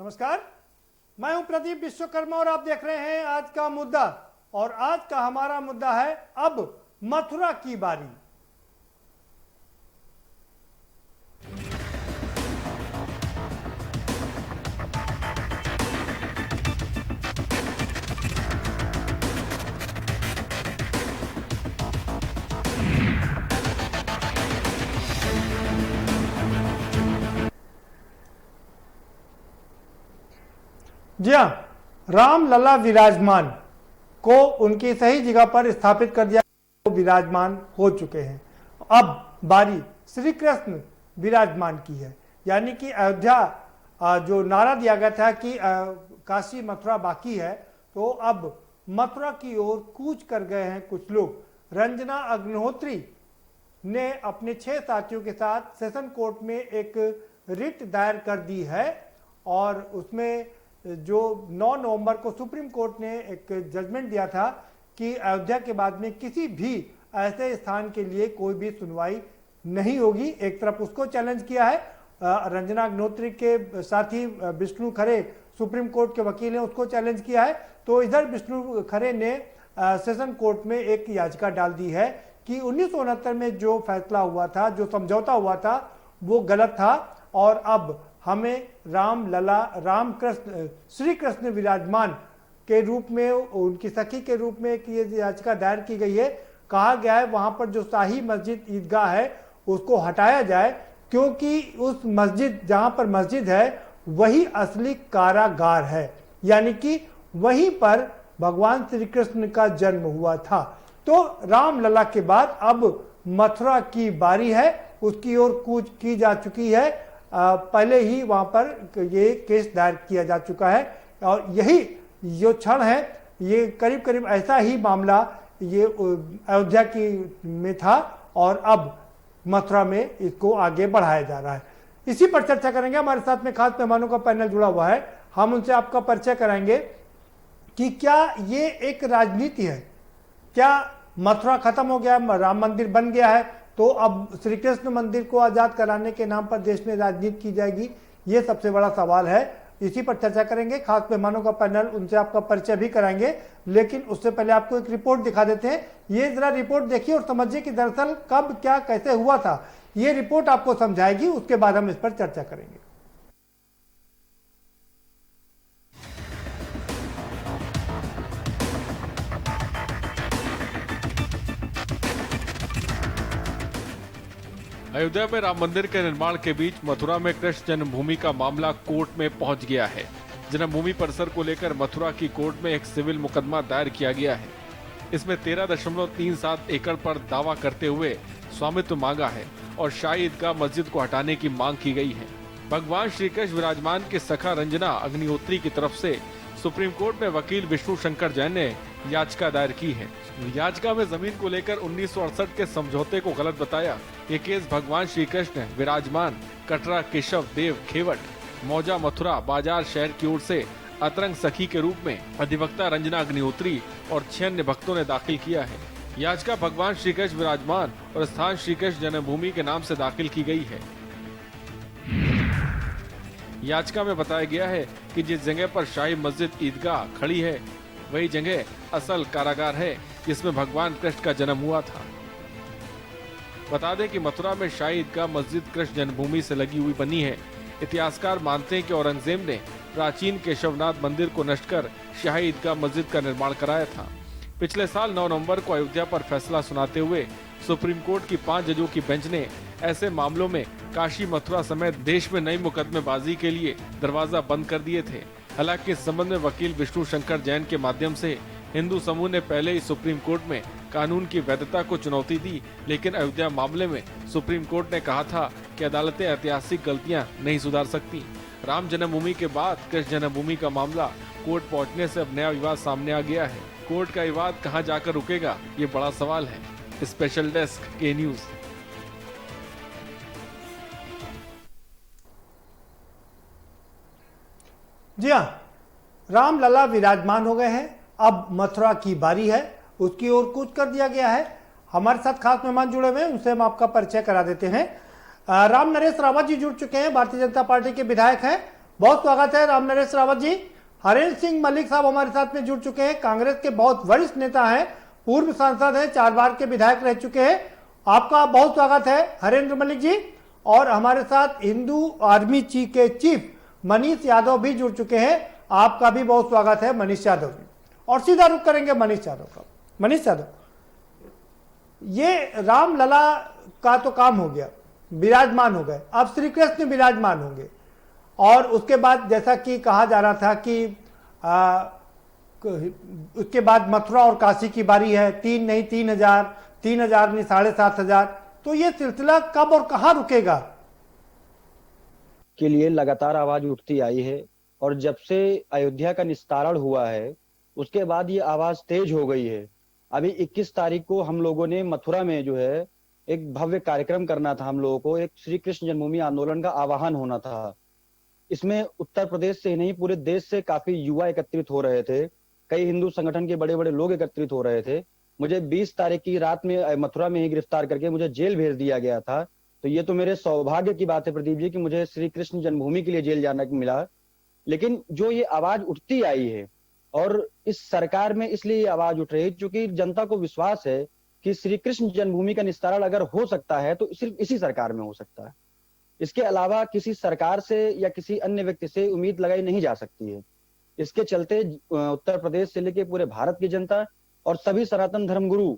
नमस्कार, मैं हूं प्रदीप विश्वकर्मा और आप देख रहे हैं आज का मुद्दा। और आज का हमारा मुद्दा है अब मथुरा की बारी। जी हाँ, रामलला विराजमान को उनकी सही जगह पर स्थापित कर दिया, वो विराजमान हो चुके हैं। अब बारी श्री कृष्ण विराजमान की है, यानी कि अयोध्या जो नारा दिया गया था कि काशी मथुरा बाकी है, तो अब मथुरा की ओर कूच कर गए हैं कुछ लोग। रंजना अग्निहोत्री ने अपने 6 साथियों के साथ सेशन कोर्ट में एक रिट दायर कर दी है और उसमें जो 9 नवंबर को सुप्रीम कोर्ट ने एक जजमेंट दिया था कि अयोध्या के बाद में किसी भी ऐसे स्थान के लिए कोई भी सुनवाई नहीं होगी। एक तरफ उसको चैलेंज किया है, रंजना अग्निहोत्री के साथी विष्णु खरे सुप्रीम कोर्ट के वकील हैं, उसको चैलेंज किया है। तो इधर विष्णु खरे ने सेशन कोर्ट में एक याचिका डाल दी है कि 1969 में जो फैसला हुआ था, जो समझौता हुआ था, वो गलत था और अब हमें राम कृष्ण श्री कृष्ण विराजमान के रूप में, उनकी सखी के रूप में एक ये याचिका दायर की गई है। कहा गया है वहां पर जो शाही मस्जिद ईदगाह है उसको हटाया जाए, क्योंकि उस मस्जिद, जहां पर मस्जिद है, वही असली कारागार है, यानी कि वहीं पर भगवान श्री कृष्ण का जन्म हुआ था। तो रामलला के बाद अब मथुरा की बारी है, उसकी ओर कूच की जा चुकी है। पहले ही वहां पर ये केस दायर किया जा चुका है और यही जो क्षण है, ये करीब करीब ऐसा ही मामला ये अयोध्या की में था और अब मथुरा में इसको आगे बढ़ाया जा रहा है। इसी पर चर्चा करेंगे। हमारे साथ में खास मेहमानों का पैनल जुड़ा हुआ है, हम उनसे आपका परिचय कराएंगे कि क्या ये एक राजनीति है, क्या मथुरा खत्म हो गया, राम मंदिर बन गया है, तो अब श्री कृष्ण मंदिर को आजाद कराने के नाम पर देश में राजनीति की जाएगी, ये सबसे बड़ा सवाल है। इसी पर चर्चा करेंगे। खास मेहमानों का पैनल, उनसे आपका परिचय भी कराएंगे, लेकिन उससे पहले आपको एक रिपोर्ट दिखा देते हैं। ये जरा रिपोर्ट देखिए और समझिए कि दरअसल कब क्या कैसे हुआ था। ये रिपोर्ट आपको समझाएगी, उसके बाद हम इस पर चर्चा करेंगे। अयोध्या में राम मंदिर के निर्माण के बीच मथुरा में कृष्ण जन्मभूमि का मामला कोर्ट में पहुंच गया है। जन्मभूमि परिसर को लेकर मथुरा की कोर्ट में एक सिविल मुकदमा दायर किया गया है। इसमें 13.37 एकड़ पर दावा करते हुए स्वामित्व मांगा है और शाही ईदगाह मस्जिद को हटाने की मांग की गई है। भगवान श्री कृष्ण विराजमान के सखा रंजना अग्निहोत्री की तरफ से सुप्रीम कोर्ट में वकील विष्णु शंकर जैन ने याचिका दायर की है। याचिका में जमीन को लेकर 1968 के समझौते को गलत बताया। ये केस भगवान श्री कृष्ण विराजमान कटरा केशव देव खेवट मौजा मथुरा बाजार शहर की ओर से अतरंग सखी के रूप में अधिवक्ता रंजना अग्निहोत्री और 6 अन्य भक्तों ने दाखिल किया है। याचिका भगवान श्री कृष्ण विराजमान और स्थान श्री कृष्ण जन्मभूमि के नाम से दाखिल की गई है। याचिका में बताया गया है कि जिस जगह पर शाही मस्जिद ईदगाह खड़ी है, वही जगह असल कारागार है जिसमें भगवान कृष्ण का जन्म हुआ था। बता दें कि मथुरा में शाही ईदगाह मस्जिद कृष्ण जन्मभूमि से लगी हुई बनी है। इतिहासकार मानते हैं कि औरंगजेब ने प्राचीन केशवनाथ मंदिर को नष्ट कर शाही ईदगाह मस्जिद का निर्माण कराया था। पिछले साल 9 नवंबर को अयोध्या पर फैसला सुनाते हुए सुप्रीम कोर्ट की 5 जजों की बेंच ने ऐसे मामलों में काशी मथुरा समेत देश में नई मुकदमेबाजी के लिए दरवाजा बंद कर दिए थे। हालांकि इस संबंध में वकील विष्णु शंकर जैन के माध्यम से हिंदू समूह ने पहले ही सुप्रीम कोर्ट में कानून की वैधता को चुनौती दी, लेकिन अयोध्या मामले में सुप्रीम कोर्ट ने कहा था कि अदालतें ऐतिहासिक गलतियां नहीं सुधार सकती। राम जन्मभूमि के बाद कृष्ण जन्मभूमि का मामला कोर्ट पहुंचने से अब नया विवाद सामने आ गया है। कोर्ट का विवाद कहां जाकर रुकेगा, ये बड़ा सवाल है। स्पेशल डेस्क के न्यूज। जी हाँ, रामलला विराजमान हो गए हैं, अब मथुरा की बारी है, उसकी ओर कूच कर दिया गया है। हमारे साथ खास मेहमान जुड़े हुए हैं, उनसे हम आपका परिचय करा देते हैं। राम नरेश रावत जी जुड़ चुके हैं, भारतीय जनता पार्टी के विधायक हैं। बहुत स्वागत है राम नरेश रावत जी। हरेंद्र सिंह मलिक साहब हमारे साथ में जुड़ चुके हैं, कांग्रेस के बहुत वरिष्ठ नेता हैं, पूर्व सांसद हैं, 4 बार के विधायक रह चुके हैं। आपका बहुत स्वागत है हरेंद्र मलिक जी। और हमारे साथ हिंदू आर्मी के चीफ मनीष यादव भी जुड़ चुके हैं, आपका भी बहुत स्वागत है मनीष यादव जी। और सीधा रुख करेंगे मनीष यादव का। मनीष यादव, ये रामलला का तो काम हो गया, विराजमान हो गए, अब श्री कृष्ण विराजमान होंगे। और उसके बाद जैसा कि कहा जा रहा था कि उसके बाद मथुरा और काशी की बारी है, 3 नहीं 3,000, 3,000 नहीं 7,500। तो ये सिलसिला कब और कहां रुकेगा? के लिए लगातार आवाज उठती आई है और जब से अयोध्या का निस्तारण हुआ है उसके बाद ये आवाज तेज हो गई है। अभी 21 तारीख को हम लोगों ने मथुरा में जो है एक भव्य कार्यक्रम करना था, हम लोगों को एक श्री कृष्ण जन्मभूमि आंदोलन का आह्वान होना था। इसमें उत्तर प्रदेश से ही नहीं पूरे देश से काफी युवा एकत्रित हो रहे थे, कई हिंदू संगठन के बड़े बड़े लोग एकत्रित हो रहे थे। मुझे 20 तारीख की रात में मथुरा में ही गिरफ्तार करके मुझे जेल भेज दिया गया था। तो ये तो मेरे सौभाग्य की बात है प्रदीप जी कि मुझे श्री कृष्ण जन्मभूमि के लिए जेल जाना मिला। लेकिन जो ये आवाज उठती आई है और इस सरकार में इसलिए ये आवाज उठ रही है क्योंकि जनता को विश्वास है कि श्री कृष्ण जन्मभूमि का निस्तारण अगर हो सकता है तो सिर्फ इसी सरकार में हो सकता है। इसके अलावा किसी सरकार से या किसी अन्य व्यक्ति से उम्मीद लगाई नहीं जा सकती है। इसके चलते उत्तर प्रदेश से लेकर पूरे भारत की जनता और सभी सनातन धर्मगुरु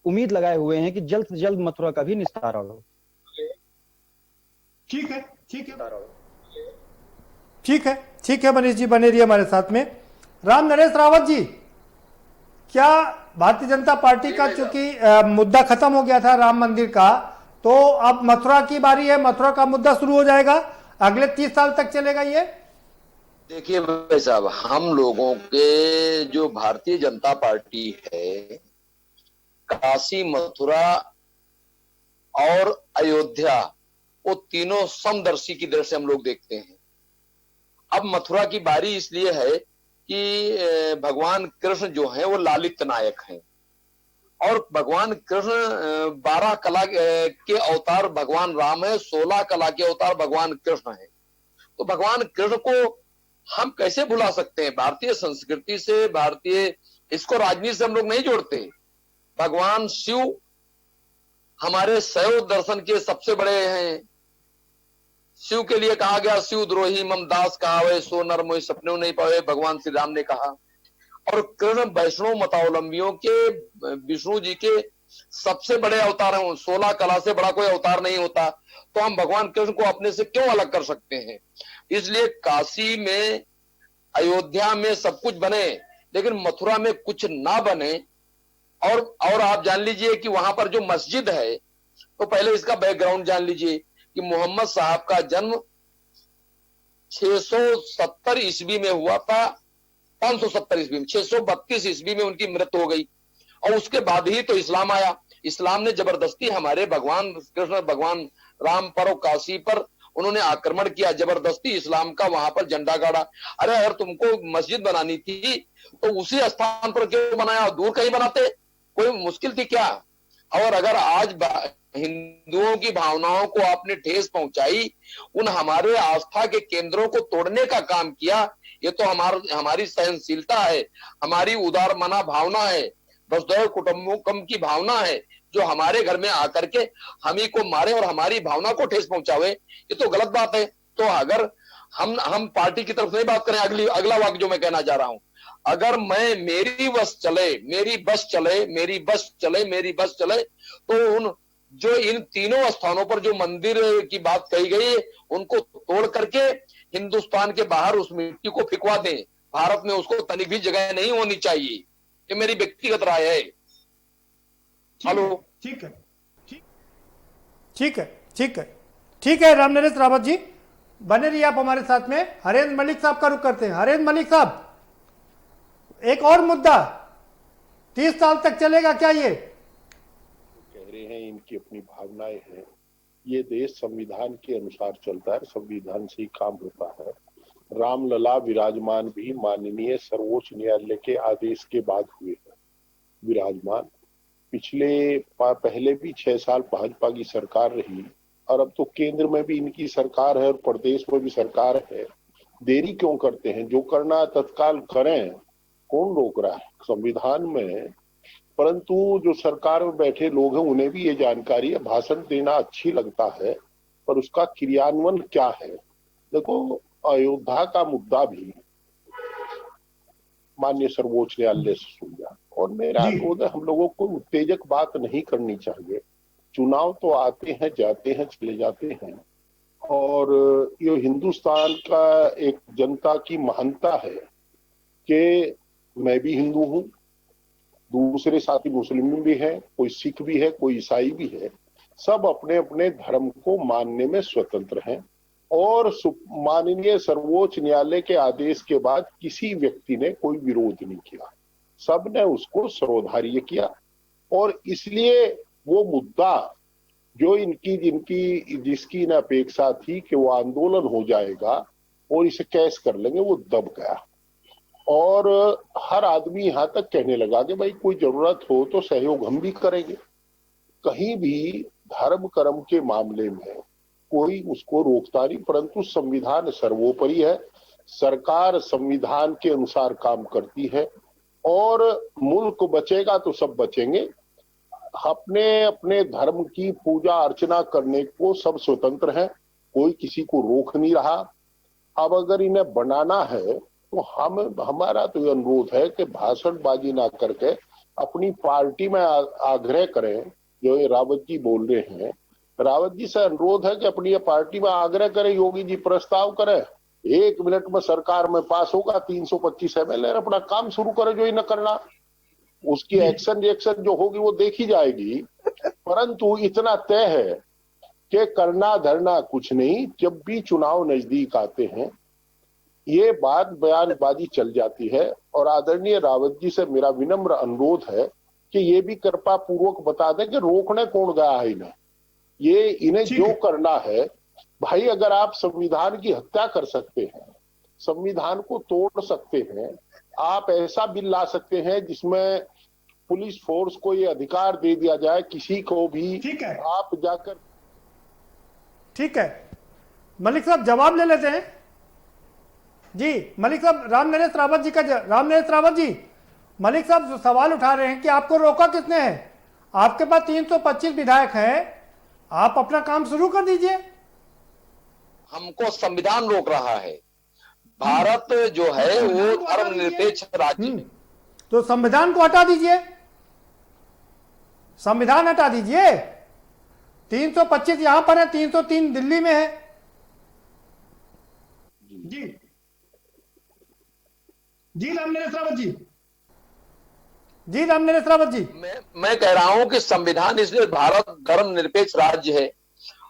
उम्मीद लगाए हुए हैं कि जल्द से जल्द मथुरा का भी निस्तारण हो। ठीक है, ठीक है, ठीक है, ठीक है। मनीष जी बने रहिए हमारे साथ में। राम नरेश रावत जी, क्या भारतीय जनता पार्टी का चूंकि मुद्दा खत्म हो गया था राम मंदिर का, तो अब मथुरा की बारी है, मथुरा का मुद्दा शुरू हो जाएगा, अगले 30 साल तक चलेगा ये? देखिए भाई साहब, हम लोगों के जो भारतीय जनता पार्टी है, काशी, मथुरा और अयोध्या, वो तीनों समदर्शी की दृष्टि से हम लोग देखते हैं। अब मथुरा की बारी इसलिए है कि भगवान कृष्ण जो हैं वो लालित नायक हैं और भगवान कृष्ण 12 कला के अवतार भगवान राम है, 16 कला के अवतार भगवान कृष्ण है। तो भगवान कृष्ण को हम कैसे भुला सकते हैं? भारतीय संस्कृति से, भारतीय इसको राजनीति से हम लोग नहीं जोड़ते। भगवान शिव हमारे शैव दर्शन के सबसे बड़े हैं। शिव के लिए कहा गया शिव द्रोही मम दास कहावे, सो नर मोहि सपने नहीं पावे, भगवान श्री राम ने कहा। और कृष्ण वैष्णव मतावलंबियों के विष्णु जी के सबसे बड़े अवतार हैं, 16 कला से बड़ा कोई अवतार नहीं होता। तो हम भगवान कृष्ण को अपने से क्यों अलग कर सकते हैं? इसलिए काशी में, अयोध्या में सब कुछ बने, लेकिन मथुरा में कुछ ना बने। और आप जान लीजिए कि वहां पर जो मस्जिद है, तो पहले इसका बैकग्राउंड जान लीजिए कि मोहम्मद साहब का जन्म 670 ईस्वी में हुआ था, 570 ईस्वी में, 632 ईस्वी में उनकी मृत्यु हो गई। और उसके बाद ही तो इस्लाम आया। इस्लाम ने जबरदस्ती हमारे भगवान कृष्ण, भगवान राम पर और काशी पर उन्होंने आक्रमण किया, जबरदस्ती इस्लाम का वहां पर झंडा गाड़ा। अरे अगर तुमको मस्जिद बनानी थी तो उसी स्थान पर क्यों बनाया, दूर कहीं बनाते? कोई मुश्किल थी क्या? और अगर आज हिंदुओं की भावनाओं को आपने ठेस पहुंचाई, उन हमारे आस्था के केंद्रों को तोड़ने का काम किया, ये तो हमारी सहनशीलता है, हमारी उदार मना भावना है, वसुधैव कुटुंबकम की भावना है, जो हमारे घर में आकर के हम ही को मारे और हमारी भावना को ठेस पहुंचावे, ये तो गलत बात है। तो अगर हम पार्टी की तरफ से बात करें, अगला वाक्य जो मैं कहना चाह रहा हूं, अगर मेरी बस चले, मेरी बस चले, मेरी बस चले, मेरी बस चले, तो जो इन तीनों स्थानों पर जो मंदिर की बात कही गई है, उनको तोड़ करके हिंदुस्तान के बाहर उस मिट्टी को फिकवा दें। भारत में उसको तनिक भी जगह नहीं होनी चाहिए। ये मेरी व्यक्तिगत राय है। हेलो, ठीक है, ठीक है, ठीक है, ठीक है। राम नरेश रावत जी बने रहिए आप हमारे साथ में। हरेंद्र मलिक साहब का रुख करते हैं। हरेंद्र मलिक साहब, एक और मुद्दा, 30 साल तक चलेगा क्या ये? कह रहे हैं इनकी अपनी भावनाएं हैं। ये देश संविधान के अनुसार चलता है, संविधान से ही काम होता है। रामलला विराजमान भी माननीय सर्वोच्च न्यायालय के आदेश के बाद हुए हैं विराजमान। पहले भी 6 साल भाजपा की सरकार रही और अब तो केंद्र में भी इनकी सरकार है और प्रदेश में भी सरकार है। देरी क्यों करते हैं? जो करना है तत्काल करें, कौन रोक रहा है संविधान में? परंतु जो सरकार में बैठे लोग हैं उन्हें भी ये जानकारी है, भाषण देना अच्छी लगता है पर उसका क्रियान्वयन क्या है? देखो, अयोध्या का मुद्दा भी माननीय सर्वोच्च न्यायालय से सुन, और मेरा अनुरोध है हम लोगों को उत्तेजक बात नहीं करनी चाहिए। चुनाव तो आते हैं जाते हैं चले जाते हैं, और ये हिंदुस्तान का एक जनता की महानता है कि मैं भी हिंदू हूं, दूसरे साथी मुस्लिम भी है, कोई सिख भी है, कोई ईसाई भी है, सब अपने अपने धर्म को मानने में स्वतंत्र हैं। और माननीय सर्वोच्च न्यायालय के आदेश के बाद किसी व्यक्ति ने कोई विरोध नहीं किया, सबने उसको सर्वधार्य किया। और इसलिए वो मुद्दा जो जिसकी न अपेक्षा थी कि वो आंदोलन हो जाएगा और इसे कैश कर लेंगे, वो दब गया। और हर आदमी यहां तक कहने लगा कि भाई कोई जरूरत हो तो सहयोग हम भी करेंगे। कहीं भी धर्म कर्म के मामले में कोई उसको रोकता नहीं, परंतु संविधान सर्वोपरि है। सरकार संविधान के अनुसार काम करती है और मुल्क बचेगा तो सब बचेंगे। अपने अपने धर्म की पूजा अर्चना करने को सब स्वतंत्र हैं, कोई किसी को रोक नहीं रहा। अब अगर इन्हें बनाना है तो हमारा तो ये अनुरोध है कि भाषणबाजी ना करके अपनी पार्टी में आग्रह करें। जो ये रावत जी बोल रहे हैं, रावत जी से अनुरोध है कि अपनी पार्टी में आग्रह करें, योगी जी प्रस्ताव करें, 1 मिनट में सरकार में पास होगा, 325 MLA अपना काम शुरू करे। जो इन्हें करना, उसकी एक्शन रिएक्शन जो होगी वो देखी जाएगी, परंतु इतना तय है कि करना धरना कुछ नहीं। जब भी चुनाव नजदीक आते हैं ये बात बयानबाजी चल जाती है। और आदरणीय रावत जी से मेरा विनम्र अनुरोध है कि ये भी कृपा पूर्वक बता दें कि रोकने कौन गया है इन्हें। ये इन्हें जो करना है, भाई अगर आप संविधान की हत्या कर सकते हैं, संविधान को तोड़ सकते हैं, आप ऐसा बिल ला सकते हैं जिसमें पुलिस फोर्स को ये अधिकार दे दिया जाए किसी को भी, ठीक है, आप जाकर। ठीक है मलिक साहब जवाब ले लेते हैं जी। मलिक साहब, रामनरेश रावत जी का रामनरेश रावत जी, मलिक साहब जो सवाल उठा रहे हैं कि आपको रोका किसने है? आपके पास 325 विधायक हैं, आप अपना काम शुरू कर दीजिए। हमको संविधान रोक रहा है। भारत जो है वो धर्मनिरपेक्ष राज्य है। तो संविधान को हटा दीजिए, संविधान हटा दीजिए। 325 यहां पर है, 303 दिल्ली में है। जी जी रामनरेश रावत जी, जी रामनरेश रावत जी, मैं कह रहा हूं कि संविधान, इसलिए भारत धर्मनिरपेक्ष राज्य है,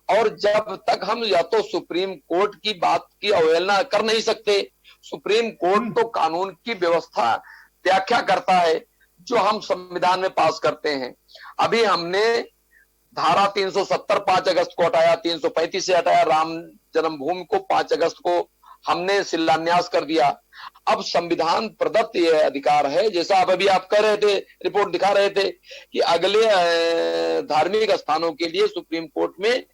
और जब तक हम या तो सुप्रीम कोर्ट की बात की अवहेलना कर नहीं सकते। सुप्रीम कोर्ट तो कानून की व्यवस्था व्याख्या करता है जो हम संविधान में पास करते हैं। अभी हमने धारा 370 5 अगस्त को हटाया, 335 से हटाया, राम जन्मभूमि को 5 अगस्त को हमने शिलान्यास कर दिया। अब संविधान प्रदत्त यह अधिकार है, जैसा आप अभी आप कह रहे थे, रिपोर्ट दिखा रहे थे कि अगले धार्मिक स्थानों के लिए सुप्रीम कोर्ट में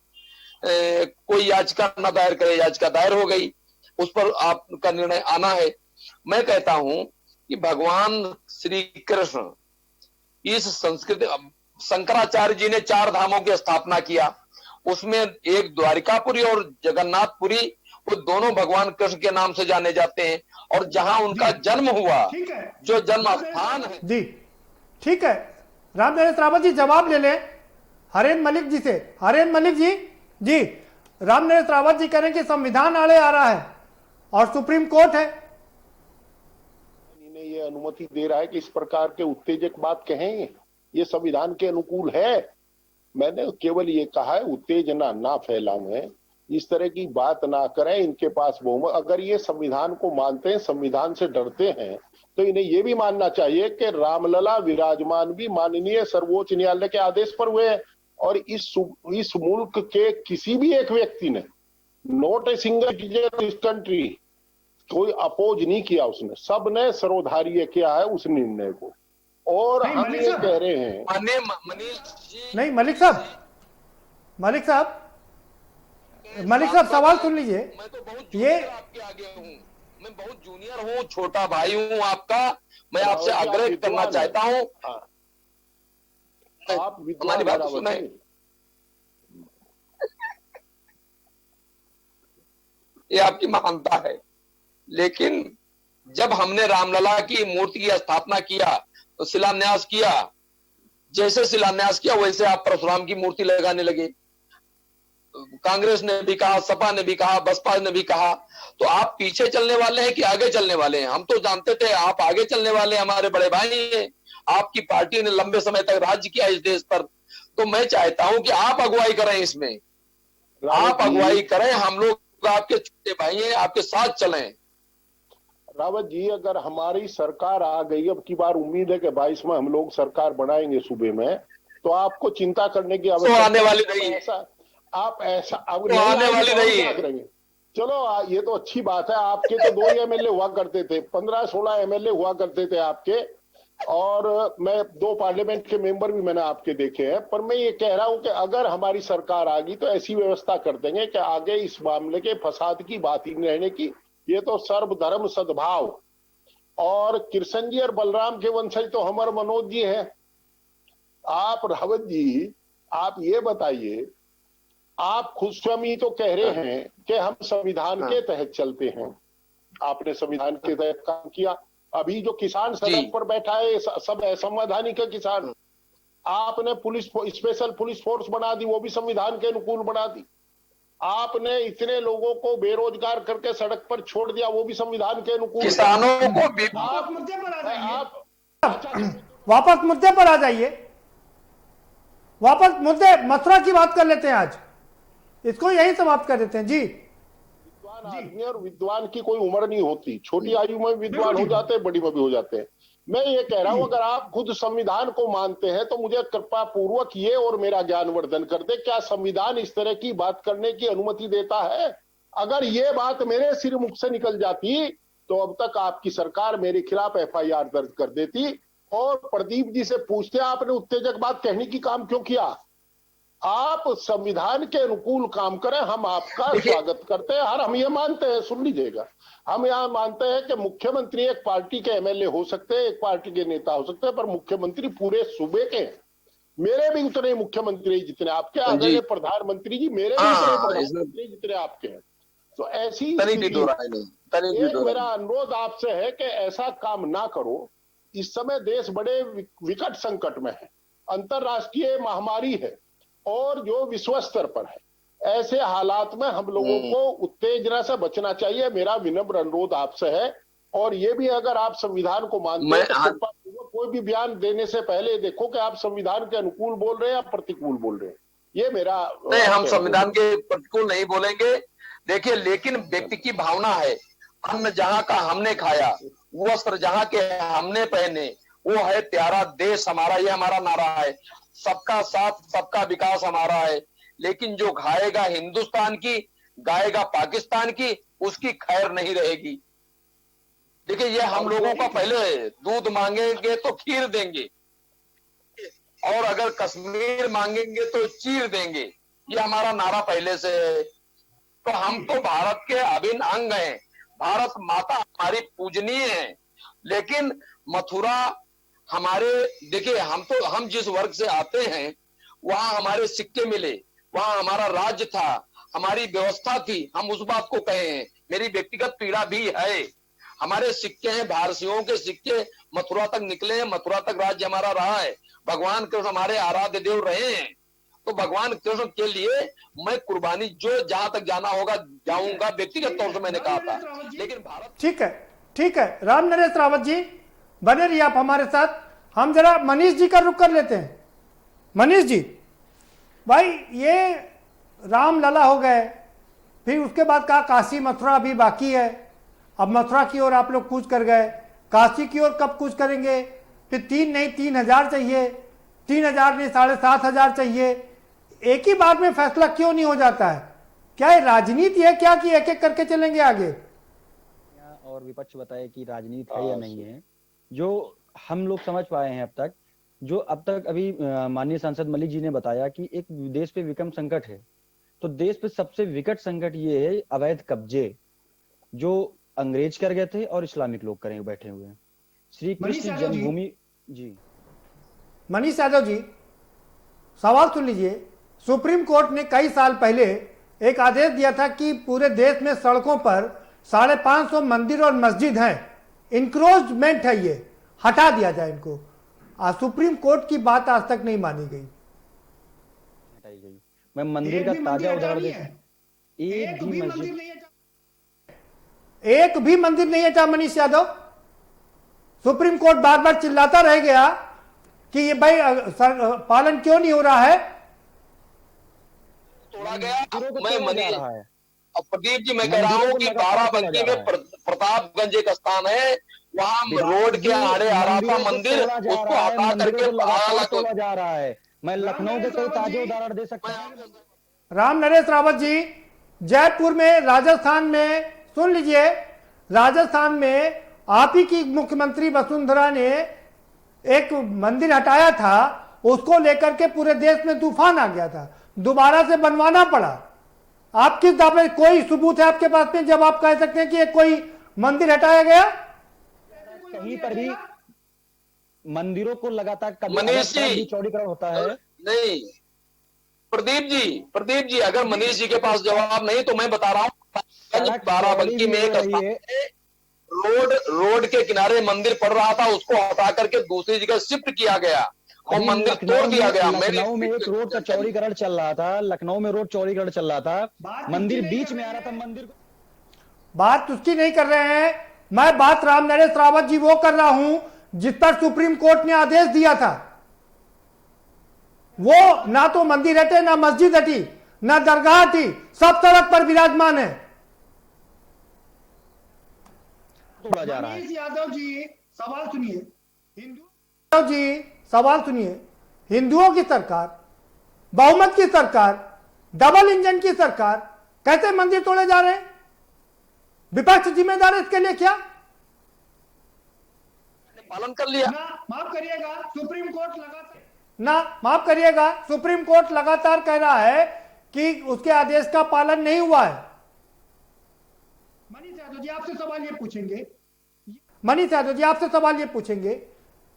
कोई याचिका न दायर करे, याचिका दायर हो गई, उस पर आपका निर्णय आना है। मैं कहता हूं कि भगवान श्री कृष्ण इस संस्कृति, शंकराचार्य जी ने 4 धामों की स्थापना किया, उसमें एक द्वारिकापुरी और जगन्नाथपुरी, वो दोनों भगवान कृष्ण के नाम से जाने जाते हैं। और जहां उनका जन्म हुआ, जो जन्म स्थान है जी, ठीक है। रामनरेश रावत जी जवाब ले लें हरेन मलिक जी से। हरेन मलिक जी, जी रामनरेश रावत जी कह रहे हैं कि संविधान आड़े आ रहा है और सुप्रीम कोर्ट है, इन्हें ये अनुमति दे रहा है कि इस प्रकार के उत्तेजक बात कहें, ये संविधान के अनुकूल है। मैंने केवल ये कहा है उत्तेजना ना फैलाएं, इस तरह की बात ना करें। इनके पास बहुमत, अगर ये संविधान को मानते हैं, संविधान से डरते हैं, तो इन्हें ये भी मानना चाहिए कि रामलला विराजमान भी माननीय सर्वोच्च न्यायालय के आदेश पर हुए हैं। और इस मुल्क के किसी भी एक व्यक्ति ने, नॉट ए सिंगल सिटीजन इस कंट्री, कोई अपोज नहीं किया, उसने सबने सर्वधार्य किया है उस निर्णय को। और हम ये कह रहे हैं, नहीं मलिक साहब, मलिक साहब मलिक साहब सवाल सुन लीजिए। मैं तो बहुत ये जूनियर आपके आगे हूँ, मैं बहुत जूनियर हूँ, छोटा भाई हूँ आपका। मैं आपसे रावत जी, आप आग्रह करना विद्वान हैं। चाहता हूँ, हाँ, आप हमारी विद्वान बात हैं तो रावत सुने। जी। ये आपकी महानता है, लेकिन जब हमने रामलला की मूर्ति की स्थापना किया तो शिलान्यास किया, जैसे शिलान्यास किया वैसे आप परशुराम की मूर्ति लगाने लगे। कांग्रेस ने भी कहा, सपा ने भी कहा, बसपा ने भी कहा। तो आप पीछे चलने वाले हैं कि आगे चलने वाले हैं? हम तो जानते थे आप आगे चलने वाले हैं, हमारे बड़े भाई हैं। आपकी पार्टी ने लंबे समय तक राज्य किया इस देश पर, तो मैं चाहता हूं कि आप अगुवाई करें इसमें, रावत आप जी, अगुवाई करें। हम लोग आपके छोटे भाई हैं, आपके साथ चलें। रावत जी, अगर हमारी सरकार आ गई, अब की बार उम्मीद है कि 22 में हम लोग सरकार बनाएंगे सूबे में, तो आपको चिंता करने की तो आवश्यकता आने वाली नहीं नहीं है। है, ऐसा आप ऐसा अब तो नहीं आने आएंगे वाली तो हम नहीं क्या है। करेंगे? चलो ये तो अच्छी बात है। आपके तो 2 ही एमएलए हुआ करते थे, 15-16 एमएलए हुआ करते थे आपके, और मैं 2 पार्लियामेंट के मेंबर भी मैंने आपके देखे हैं। पर मैं ये कह रहा हूं कि अगर हमारी सरकार आ गई तो ऐसी व्यवस्था कर देंगे कि आगे इस मामले के फसाद की बात ही नहीं रहने की। ये तो सर्वधर्म सद्भाव, और कृष्ण जी और बलराम के वंशज तो हमर मनोज जी हैं। आप रावत जी, आप ये बताइए, आप खुद स्वयं ही तो कह रहे हैं कि हम संविधान के तहत चलते हैं। आपने संविधान के तहत काम किया। अभी जो किसान सड़क पर बैठा है सब असंवैधानिक है किसान। आपने पुलिस स्पेशल पुलिस फोर्स बना दी, वो भी संविधान के अनुकूल बना दी। आपने इतने लोगों को बेरोजगार करके सड़क पर छोड़ दिया, वो भी संविधान के अनुकूल। किसानों को भी आप वापस मुद्दे पर आ जाइए। वापस मुद्दे मथुरा की बात कर लेते हैं, आज इसको यही समाप्त कर देते हैं। जी, विद्वान आदमी और विद्वान की कोई उम्र नहीं होती, छोटी आयु में विद्वान हो जाते हैं, बड़ी में भी हो जाते हैं। मैं ये कह रहा हूं, अगर आप खुद संविधान को मानते हैं तो मुझे कृपा पूर्वक ये और मेरा ज्ञानवर्धन कर दे, क्या संविधान इस तरह की बात करने की अनुमति देता है? अगर ये बात मेरे सिर मुख से निकल जाती तो अब तक आपकी सरकार मेरे खिलाफ एफआईआर दर्ज कर देती और प्रदीप जी से पूछते आपने उत्तेजक बात कहने की काम क्यों किया। आप संविधान के अनुकूल काम करें, हम आपका स्वागत करते हैं। हम ये मानते हैं, सुन लीजिएगा, हम यहाँ मानते हैं कि मुख्यमंत्री एक पार्टी के एमएलए हो सकते हैं, एक पार्टी के नेता हो सकते हैं, पर मुख्यमंत्री पूरे सूबे के हैं। मेरे भी उतने मुख्यमंत्री जितने आपके, आदरणीय प्रधानमंत्री जी मेरे भी उतने प्रधानमंत्री जितने आपके हैं। तो ऐसी एक मेरा अनुरोध आपसे है कि ऐसा काम ना करो। इस समय देश बड़े विकट संकट में है, अंतरराष्ट्रीय महामारी है और जो विश्व स्तर पर है। ऐसे हालात में हम लोगों को उत्तेजना से बचना चाहिए, मेरा विनम्र अनुरोध आपसे है। और ये भी अगर आप संविधान को मानते हैं तो कृपा पूर्वक कोई भी बयान देने से पहले देखो कि आप संविधान के अनुकूल बोल रहे हैं या प्रतिकूल बोल रहे हैं। ये मेरा नहीं, हम संविधान के प्रतिकूल नहीं बोलेंगे। देखिए, लेकिन व्यक्ति की भावना है, अन्न जहां का हमने खाया, वस्त्र जहां के हमने पहने, वो है प्यारा देश हमारा, ये हमारा नारा है। सबका साथ सबका विकास हमारा है। लेकिन जो खाएगा हिंदुस्तान की, गाएगा पाकिस्तान की, उसकी खैर नहीं रहेगी। देखिए, ये हम लोगों का पहले दूध मांगेंगे तो खीर देंगे, और अगर कश्मीर मांगेंगे तो चीर देंगे। ये हमारा नारा पहले से है। तो हम तो भारत के अभिन्न अंग हैं, भारत माता हमारी पूजनीय है। लेकिन मथुरा हमारे, देखिए, हम जिस वर्ग से आते हैं वहां हमारे सिक्के मिले, वहां हमारा राज्य था, हमारी व्यवस्था थी, हम उस बात को कहे हैं। मेरी व्यक्तिगत पीड़ा भी है। हमारे सिक्के हैं, भारतीयों के सिक्के मथुरा तक निकले हैं, मथुरा तक राज्य हमारा रहा है। भगवान कृष्ण हमारे आराध्य देव रहे हैं। तो भगवान कृष्ण के लिए मैं कुर्बानी जो जहां तक जाना होगा जाऊंगा, व्यक्तिगत तौर से मैंने कहा था। लेकिन भारत, ठीक है राम नरेश रावत जी, बने रहिए आप हमारे साथ। हम जरा मनीष जी का रुख कर लेते हैं। मनीष जी भाई, ये राम लला हो गए, फिर उसके बाद कहा काशी मथुरा अभी बाकी है। अब मथुरा की ओर आप लोग कूच कर गए, काशी की ओर कब कूच करेंगे? फिर 3 नहीं 3000 चाहिए, 3000 नहीं 7500 चाहिए। एक ही बार में फैसला क्यों नहीं हो जाता है? क्या ये राजनीति है क्या कि एक एक करके चलेंगे आगे? और विपक्ष बताए कि राजनीति है या नहीं है। जो हम लोग समझ पाए हैं अब तक, जो अब तक अभी माननीय सांसद मलिक जी ने बताया कि एक देश पे विकट संकट है, तो देश पे सबसे विकट संकट ये है अवैध कब्जे जो अंग्रेज कर गए थे और इस्लामिक लोग करें बैठे हुए हैं। श्री मनीष कृष्ण यादव जी। जन्मभूमि जी मनीष यादव जी, सवाल सुन लीजिए। सुप्रीम कोर्ट ने कई साल पहले एक आदेश दिया था कि पूरे देश में सड़कों पर 550 मंदिर और मस्जिद हैं, इंक्रोचमेंट है, ये हटा दिया जाए इनको। सुप्रीम कोर्ट की बात आज तक नहीं मानी गई, हटाई गई। मैं मंदिर का ताजा उदाहरण दे, एक भी मंदिर नहीं है, एक भी मंदिर नहीं हटा। Manish Yadav, supreme court bar बार चिल्लाता रह गया कि ये भाई पालन क्यों नहीं हो रहा है। तोड़ा गया। मैं जा मनीष रहा है। अब प्रदीप जी, मैं कह रहा हूँ कि बाराबंकी में प्रतापगंज एक स्थान है, वहां रोड के आड़े आ रहा था मंदिर, उसको हटा करके तोड़ा जा रहा है। मैं लखनऊ के कई ताजे उदाहरण दे सकता हूँ। राम नरेश रावत जी, जयपुर में, राजस्थान में, सुन लीजिए, राजस्थान में आप ही की मुख्यमंत्री वसुंधरा ने एक मंदिर हटाया था, उसको लेकर के पूरे देश में तूफान आ गया था, दोबारा से बनवाना पड़ा। आप किस दावे, कोई सबूत है आपके पास में जब आप कह सकते हैं कि एक कोई मंदिर हटाया गया? कहीं पर भी मंदिरों को लगातार मनीष जी चौड़ीकरण होता है नहीं। प्रदीप जी, अगर मनीष जी के पास जवाब नहीं तो मैं बता रहा हूँ, बाराबंकी में एक स्थान है, रोड के किनारे मंदिर पड़ रहा था, उसको हटा करके दूसरी जगह शिफ्ट किया गया और मंदिर तोड़ दिया गया। लखनऊ में एक रोड का चौड़ीकरण चल रहा था, लखनऊ में रोड चौड़ीकरण चल रहा था, मंदिर बीच में आ रहा था। मंदिर बात उसकी नहीं कर रहे हैं, मैं बात राम नरेश रावत जी वो कर रहा हूं जिस पर सुप्रीम कोर्ट ने आदेश दिया था। वो ना तो मंदिर हटे, ना मस्जिद हटी, ना दरगाह हटी, सब सड़क पर विराजमान है। तोड़ा जा रहा है। यादव जी सवाल सुनिए, यादव जी सवाल सुनिए, हिंदुओं की सरकार, बहुमत की सरकार, डबल इंजन की सरकार, कैसे मंदिर तोड़े जा रहे हैं? विपक्ष जिम्मेदार है इसके लिए क्या? पालन कर लिया। माफ करिएगा, सुप्रीम कोर्ट लगातार माफ करिएगा, सुप्रीम कोर्ट लगातार कह रहा है कि उसके आदेश का पालन नहीं हुआ है। मनीष यादव जी आपसे सवाल ये पूछेंगे,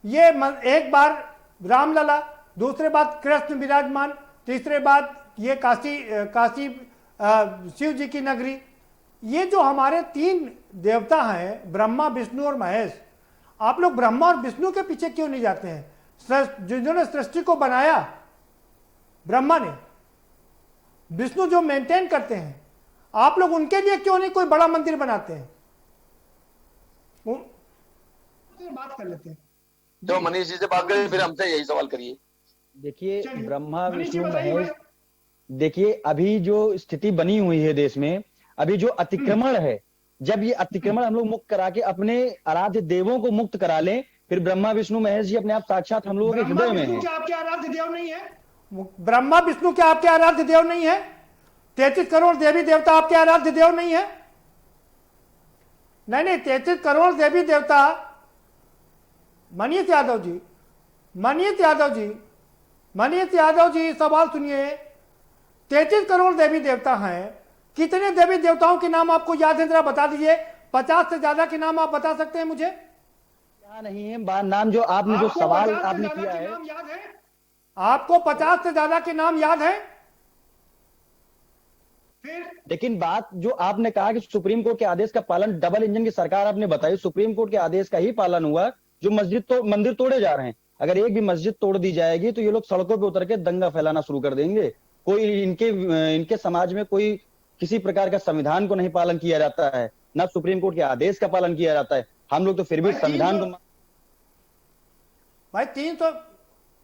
ये एक बार रामलला, दूसरे बात कृष्ण विराजमान, तीसरे बात ये काशी शिव जी की नगरी, ये जो हमारे 3 देवता हैं, ब्रह्मा, विष्णु और महेश, आप लोग ब्रह्मा और विष्णु के पीछे क्यों नहीं जाते हैं? जिन्होंने सृष्टि को बनाया ब्रह्मा ने, विष्णु जो मेंटेन करते हैं, आप लोग उनके लिए क्यों नहीं कोई बड़ा मंदिर बनाते हैं? बात कर लेते हैं, जो मनीष जी से बात करिए, फिर हमसे यही सवाल करिए। देखिए ब्रह्मा विष्णु महेश, देखिए अभी जो स्थिति बनी हुई है देश में, अभी जो अतिक्रमण है, जब ये अतिक्रमण हम लोग मुक्त करा के अपने आराध्य देवों को मुक्त करा लें, फिर ब्रह्मा विष्णु महेश जी अपने आप साक्षात हम लोगों के हृदय में हैं। आपके आराध्य देव नहीं है? ब्रह्मा विष्णु क्या आपके आराध्य देव नहीं है? 33 करोड़ देवी देवता आपके आराध्य देव नहीं है? नहीं, 33 करोड़ देवी देवता। मनीष यादव जी सवाल सुनिए, 33 करोड़ देवी देवता हैं, कितने देवी देवताओं के नाम आपको याद है? जरा बता दीजिए, 50 से ज्यादा के नाम आप बता सकते हैं मुझे? क्या नहीं है नाम, जो आपने जो सवाल आपने किया है, आपको 50 से ज्यादा के नाम याद है? लेकिन बात जो आपने कहा कि सुप्रीम कोर्ट के आदेश का पालन, डबल इंजन की सरकार आपने बताई, सुप्रीम कोर्ट के आदेश का ही पालन हुआ जो मंदिर तोड़े जा रहे हैं। अगर एक भी मस्जिद तोड़ दी जाएगी तो ये लोग सड़कों पे उतर के दंगा फैलाना शुरू कर देंगे। कोई इनके समाज में कोई किसी प्रकार का संविधान को नहीं पालन किया जाता है, ना सुप्रीम कोर्ट के आदेश का पालन किया जाता है। हम लोग तो फिर भी संविधान को भाई 300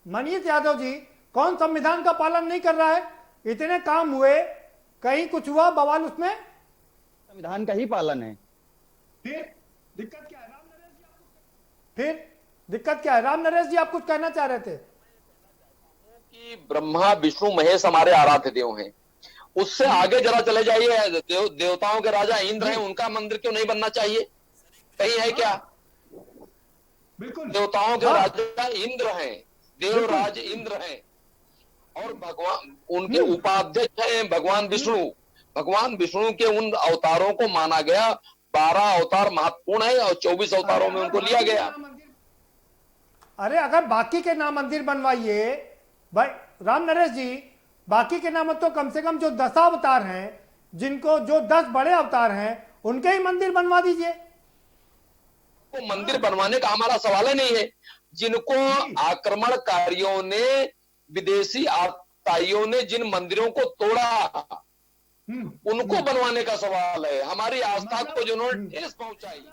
मनीष यादव जी, कौन संविधान का पालन नहीं कर रहा है? इतने काम हुए, कहीं कुछ हुआ बवाल उसमें? संविधान का ही पालन है। फिर दिक्कत क्या है? राम नरेश जी आप कुछ कहना चाह रहे थे? कि ब्रह्मा विष्णु महेश हमारे आराध्य देव हैं, उससे आगे जरा चले जाइए, देवताओं के राजा इंद्र हैं, उनका मंदिर क्यों नहीं बनना चाहिए? कहीं है क्या? बिल्कुल, देवताओं के राजा इंद्र हैं, देवराज इंद्र हैं, और भगवान उनके उपाध्यक्ष हैं भगवान विष्णु। भगवान विष्णु के उन अवतारों को माना गया, 12 अवतार महत्वपूर्ण है और 24 अवतारों में उनको लिया गया। अरे अगर बाकी के नाम मंदिर बनवाइए भाई राम नरेश जी, बाकी के नाम तो कम से कम जो 10 अवतार हैं, जिनको जो 10 बड़े अवतार हैं, उनके ही मंदिर बनवा दीजिए। तो मंदिर बनवाने का हमारा सवाल ही नहीं है। जिनको आक्रमणकारियों ने, विदेशी आताइयों ने जिन मंदिरों को तोड़ा, उनको बनवाने का सवाल है। हमारी आस्था को जिन्होंने ठेस पहुंचाई,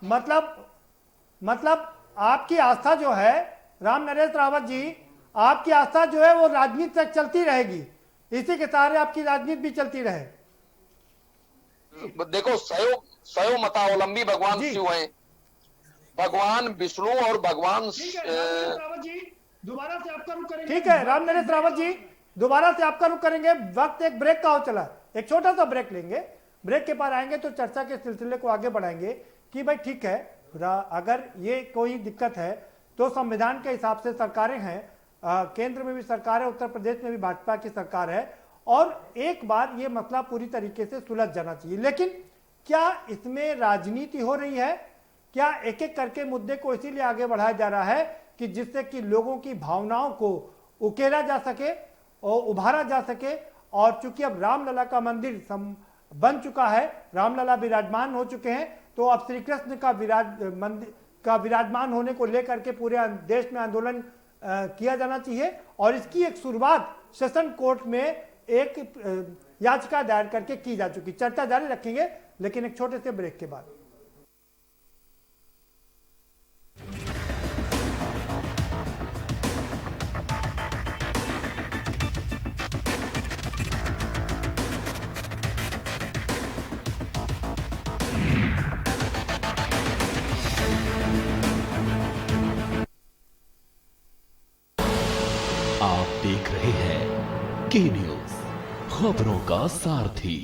मतलब आपकी आस्था जो है राम नरेश रावत जी, आपकी आस्था जो है वो राजनीति तक चलती रहेगी, इसी के सहारे आपकी राजनीति भी चलती रहे। देखो सयो मतावलंबी भगवान शिव हैं, भगवान विष्णु और भगवान दोबारा से आपका रुख करेंगे। ठीक है राम नरेश रावत जी, दोबारा से आपका रुख करेंगे। वक्त एक ब्रेक का हो चला, एक छोटा सा ब्रेक लेंगे। ब्रेक के बाद आएंगे तो चर्चा के सिलसिले को आगे बढ़ाएंगे कि भाई ठीक है, अगर ये कोई दिक्कत है तो संविधान के हिसाब से सरकारें हैं, केंद्र में भी सरकार है, उत्तर प्रदेश में भी भाजपा की सरकार है, और एक बार ये मसला पूरी तरीके से सुलझ जाना चाहिए। लेकिन क्या इसमें राजनीति हो रही है? क्या एक एक करके मुद्दे को इसीलिए आगे बढ़ाया जा रहा है कि जिससे कि लोगों की भावनाओं को उकेरा जा सके और उभारा जा सके? और चूंकि अब रामलला का मंदिर बन चुका है, रामलला विराजमान हो चुके हैं, तो अब श्री कृष्ण का विराजमान होने को लेकर के पूरे देश में आंदोलन किया जाना चाहिए। और इसकी एक शुरुआत सेशन कोर्ट में एक याचिका दायर करके की जा चुकी। चर्चा जारी रखेंगे लेकिन एक छोटे से ब्रेक के बाद। आप देख रहे हैं के न्यूज, खबरों का सारथी।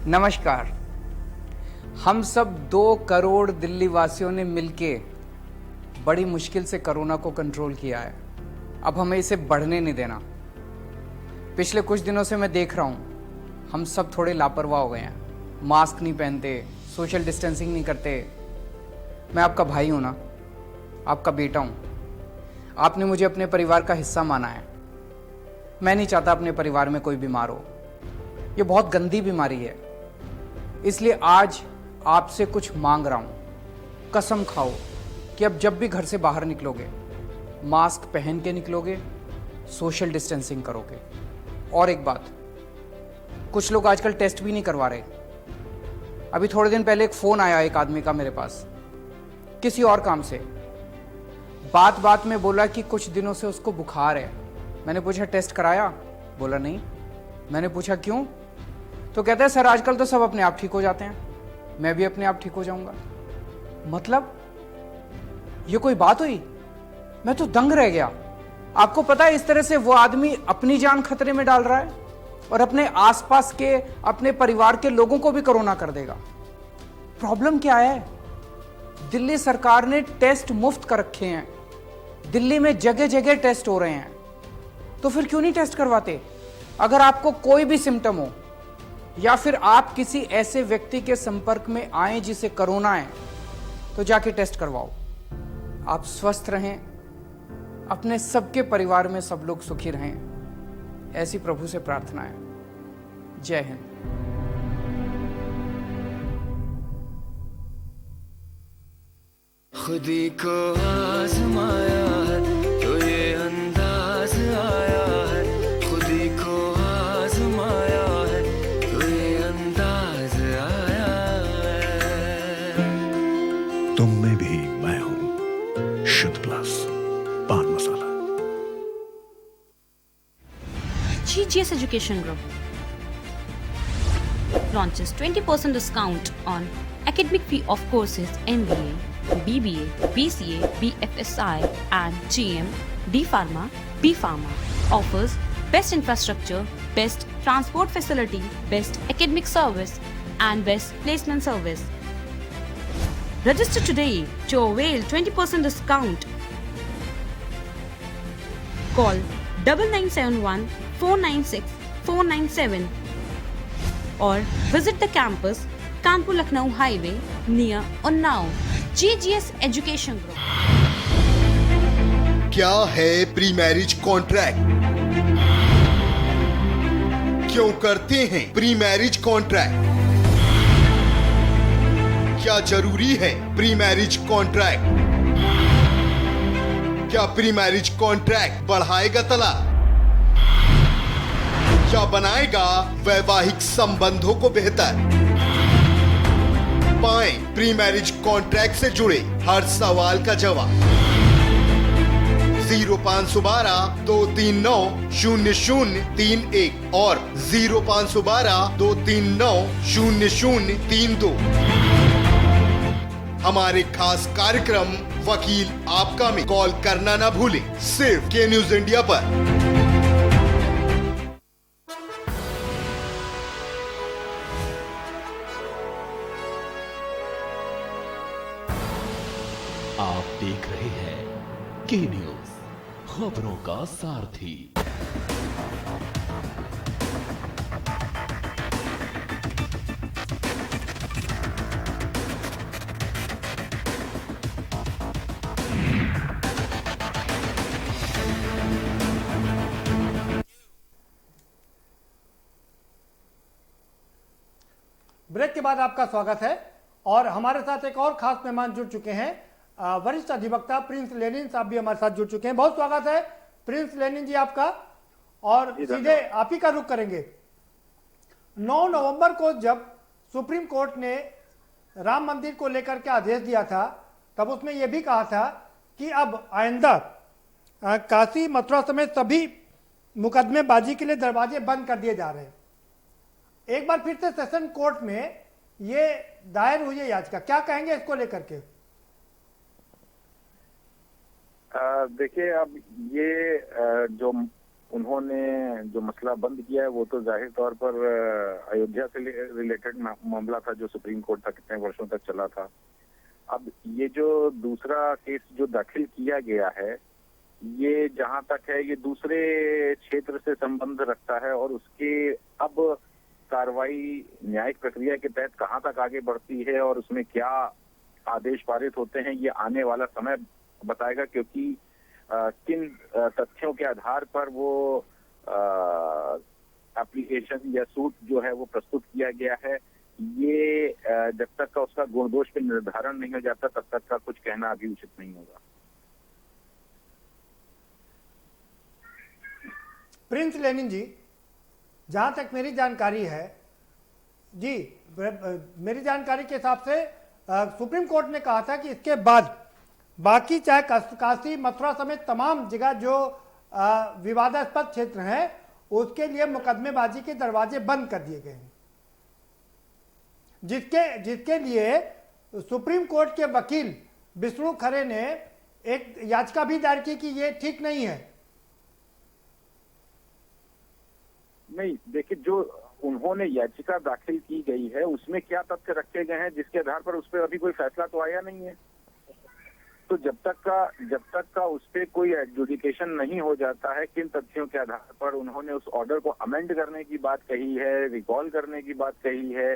नमस्कार। हम सब 2 करोड़ दिल्ली वासियों ने मिलके बड़ी मुश्किल से कोरोना को कंट्रोल किया है। अब हमें इसे बढ़ने नहीं देना। पिछले कुछ दिनों से मैं देख रहा हूं हम सब थोड़े लापरवाह हो गए हैं, मास्क नहीं पहनते, सोशल डिस्टेंसिंग नहीं करते। मैं आपका भाई हूं ना, आपका बेटा हूं। आपने मुझे अपने परिवार का हिस्सा माना है। मैं नहीं चाहता अपने परिवार में कोई बीमार हो। ये बहुत गंदी बीमारी है, इसलिए आज आपसे कुछ मांग रहा हूं। कसम खाओ कि अब जब भी घर से बाहर निकलोगे, मास्क पहन के निकलोगे, सोशल डिस्टेंसिंग करोगे। और एक बात, कुछ लोग आजकल टेस्ट भी नहीं करवा रहे। अभी थोड़े दिन पहले एक फोन आया एक आदमी का मेरे पास, किसी और काम से। बात बात में बोला कि कुछ दिनों से उसको बुखार है। मैंने पूछा टेस्ट कराया? बोला नहीं। मैंने पूछा क्यों? तो कहता है सर आजकल तो सब अपने आप ठीक हो जाते हैं, मैं भी अपने आप ठीक हो जाऊंगा। मतलब ये कोई बात हुई? मैं तो दंग रह गया। आपको पता है इस तरह से वो आदमी अपनी जान खतरे में डाल रहा है और अपने आसपास के, अपने परिवार के लोगों को भी कोरोना कर देगा। प्रॉब्लम क्या है? दिल्ली सरकार ने टेस्ट मुफ्त कर रखे हैं। दिल्ली में जगह जगह टेस्ट हो रहे हैं, तो फिर क्यों नहीं टेस्ट करवाते? अगर आपको कोई भी सिम्टम हो या फिर आप किसी ऐसे व्यक्ति के संपर्क में आए जिसे कोरोना है, तो जाके टेस्ट करवाओ। आप स्वस्थ रहें, अपने सबके परिवार में सब लोग सुखी रहें, ऐसी प्रभु से प्रार्थना है। जय हिंद। खुदी को आजमाया है तो ये अंदाज आया है, खुदी को आजमाया है तो ये अंदाज आया है। तुम में भी मैं हूं, शुद्ध प्लस पान मसाला। GGS Education Group launches 20% discount on academic fee of courses MBA, BBA, BCA, BFSI and GM, D Pharma, B Pharma. Offers best infrastructure, best transport facility, best academic service and best placement service. Register today to avail 20% discount. Call 9971 496 497 or visit the campus Kanpur Lucknow Highway near Unnao. GGS Education Group. क्या है pre marriage contract? क्यों करते हैं pre marriage contract? क्या जरूरी है pre marriage contract? क्या pre marriage contract बढ़ाएगा तलाक? क्या बनाएगा वैवाहिक संबंधों को बेहतर? पाएं प्री मैरिज कॉन्ट्रैक्ट से जुड़े हर सवाल का जवाब 0512 239 0031 और 0512 239 0032। हमारे खास कार्यक्रम वकील आपका में कॉल करना ना भूलें, सिर्फ के न्यूज इंडिया पर। आप देख रहे हैं के न्यूज, खबरों का सारथी। ब्रेक के बाद आपका स्वागत है और हमारे साथ एक और खास मेहमान जुड़ चुके हैं। वरिष्ठ अधिवक्ता प्रिंस लेनिन साहब भी हमारे साथ जुड़ चुके हैं। बहुत स्वागत है प्रिंस लेनिन जी आपका। और सीधे आप ही का रुख करेंगे। 9 नवंबर को जब सुप्रीम कोर्ट ने राम मंदिर को लेकर के आदेश दिया था, तब उसमें यह भी कहा था कि अब आइंदा काशी मथुरा समेत सभी मुकदमेबाजी के लिए दरवाजे बंद कर दिए जा रहे हैं। एक बार फिर से सेशन कोर्ट में ये दायर हुई है याचिका, क्या कहेंगे इसको लेकर के? देखिए, अब ये जो उन्होंने जो मसला बंद किया है वो तो जाहिर तौर पर अयोध्या से रिलेटेड मामला था जो सुप्रीम कोर्ट तक कितने वर्षों तक चला था। अब ये जो दूसरा केस जो दाखिल किया गया है, ये जहां तक है ये दूसरे क्षेत्र से संबंध रखता है और उसके अब कार्रवाई न्यायिक प्रक्रिया के तहत कहां तक आगे बढ़ती है और उसमें क्या आदेश पारित होते हैं, ये आने वाला समय बताएगा। क्योंकि किन तथ्यों के आधार पर वो एप्लीकेशन या सूट जो है वो प्रस्तुत किया गया है, ये जब तक का उसका गुण दोष पे निर्धारण नहीं हो जाता तब तक का कुछ कहना अभी उचित नहीं होगा। प्रिंस लेनिन जी, जहां तक मेरी जानकारी है जी, मेरी जानकारी के हिसाब से सुप्रीम कोर्ट ने कहा था कि इसके बाद बाकी चाहे काशी मथुरा समेत तमाम जगह जो विवादास्पद क्षेत्र हैं उसके लिए मुकदमेबाजी के दरवाजे बंद कर दिए गए हैं, जिसके लिए सुप्रीम कोर्ट के वकील विष्णु खरे ने एक याचिका भी दायर की कि ये ठीक नहीं है। नहीं, देखिए, जो उन्होंने याचिका दाखिल की गई है उसमें क्या तथ्य रखे गए हैं जिसके आधार पर उस पर अभी कोई फैसला तो आया नहीं है। तो जब तक का उस पर कोई एडजुडिकेशन नहीं हो जाता है, किन तथ्यों के आधार पर उन्होंने उस ऑर्डर को अमेंड करने की बात कही है, रिकॉल करने की बात कही है,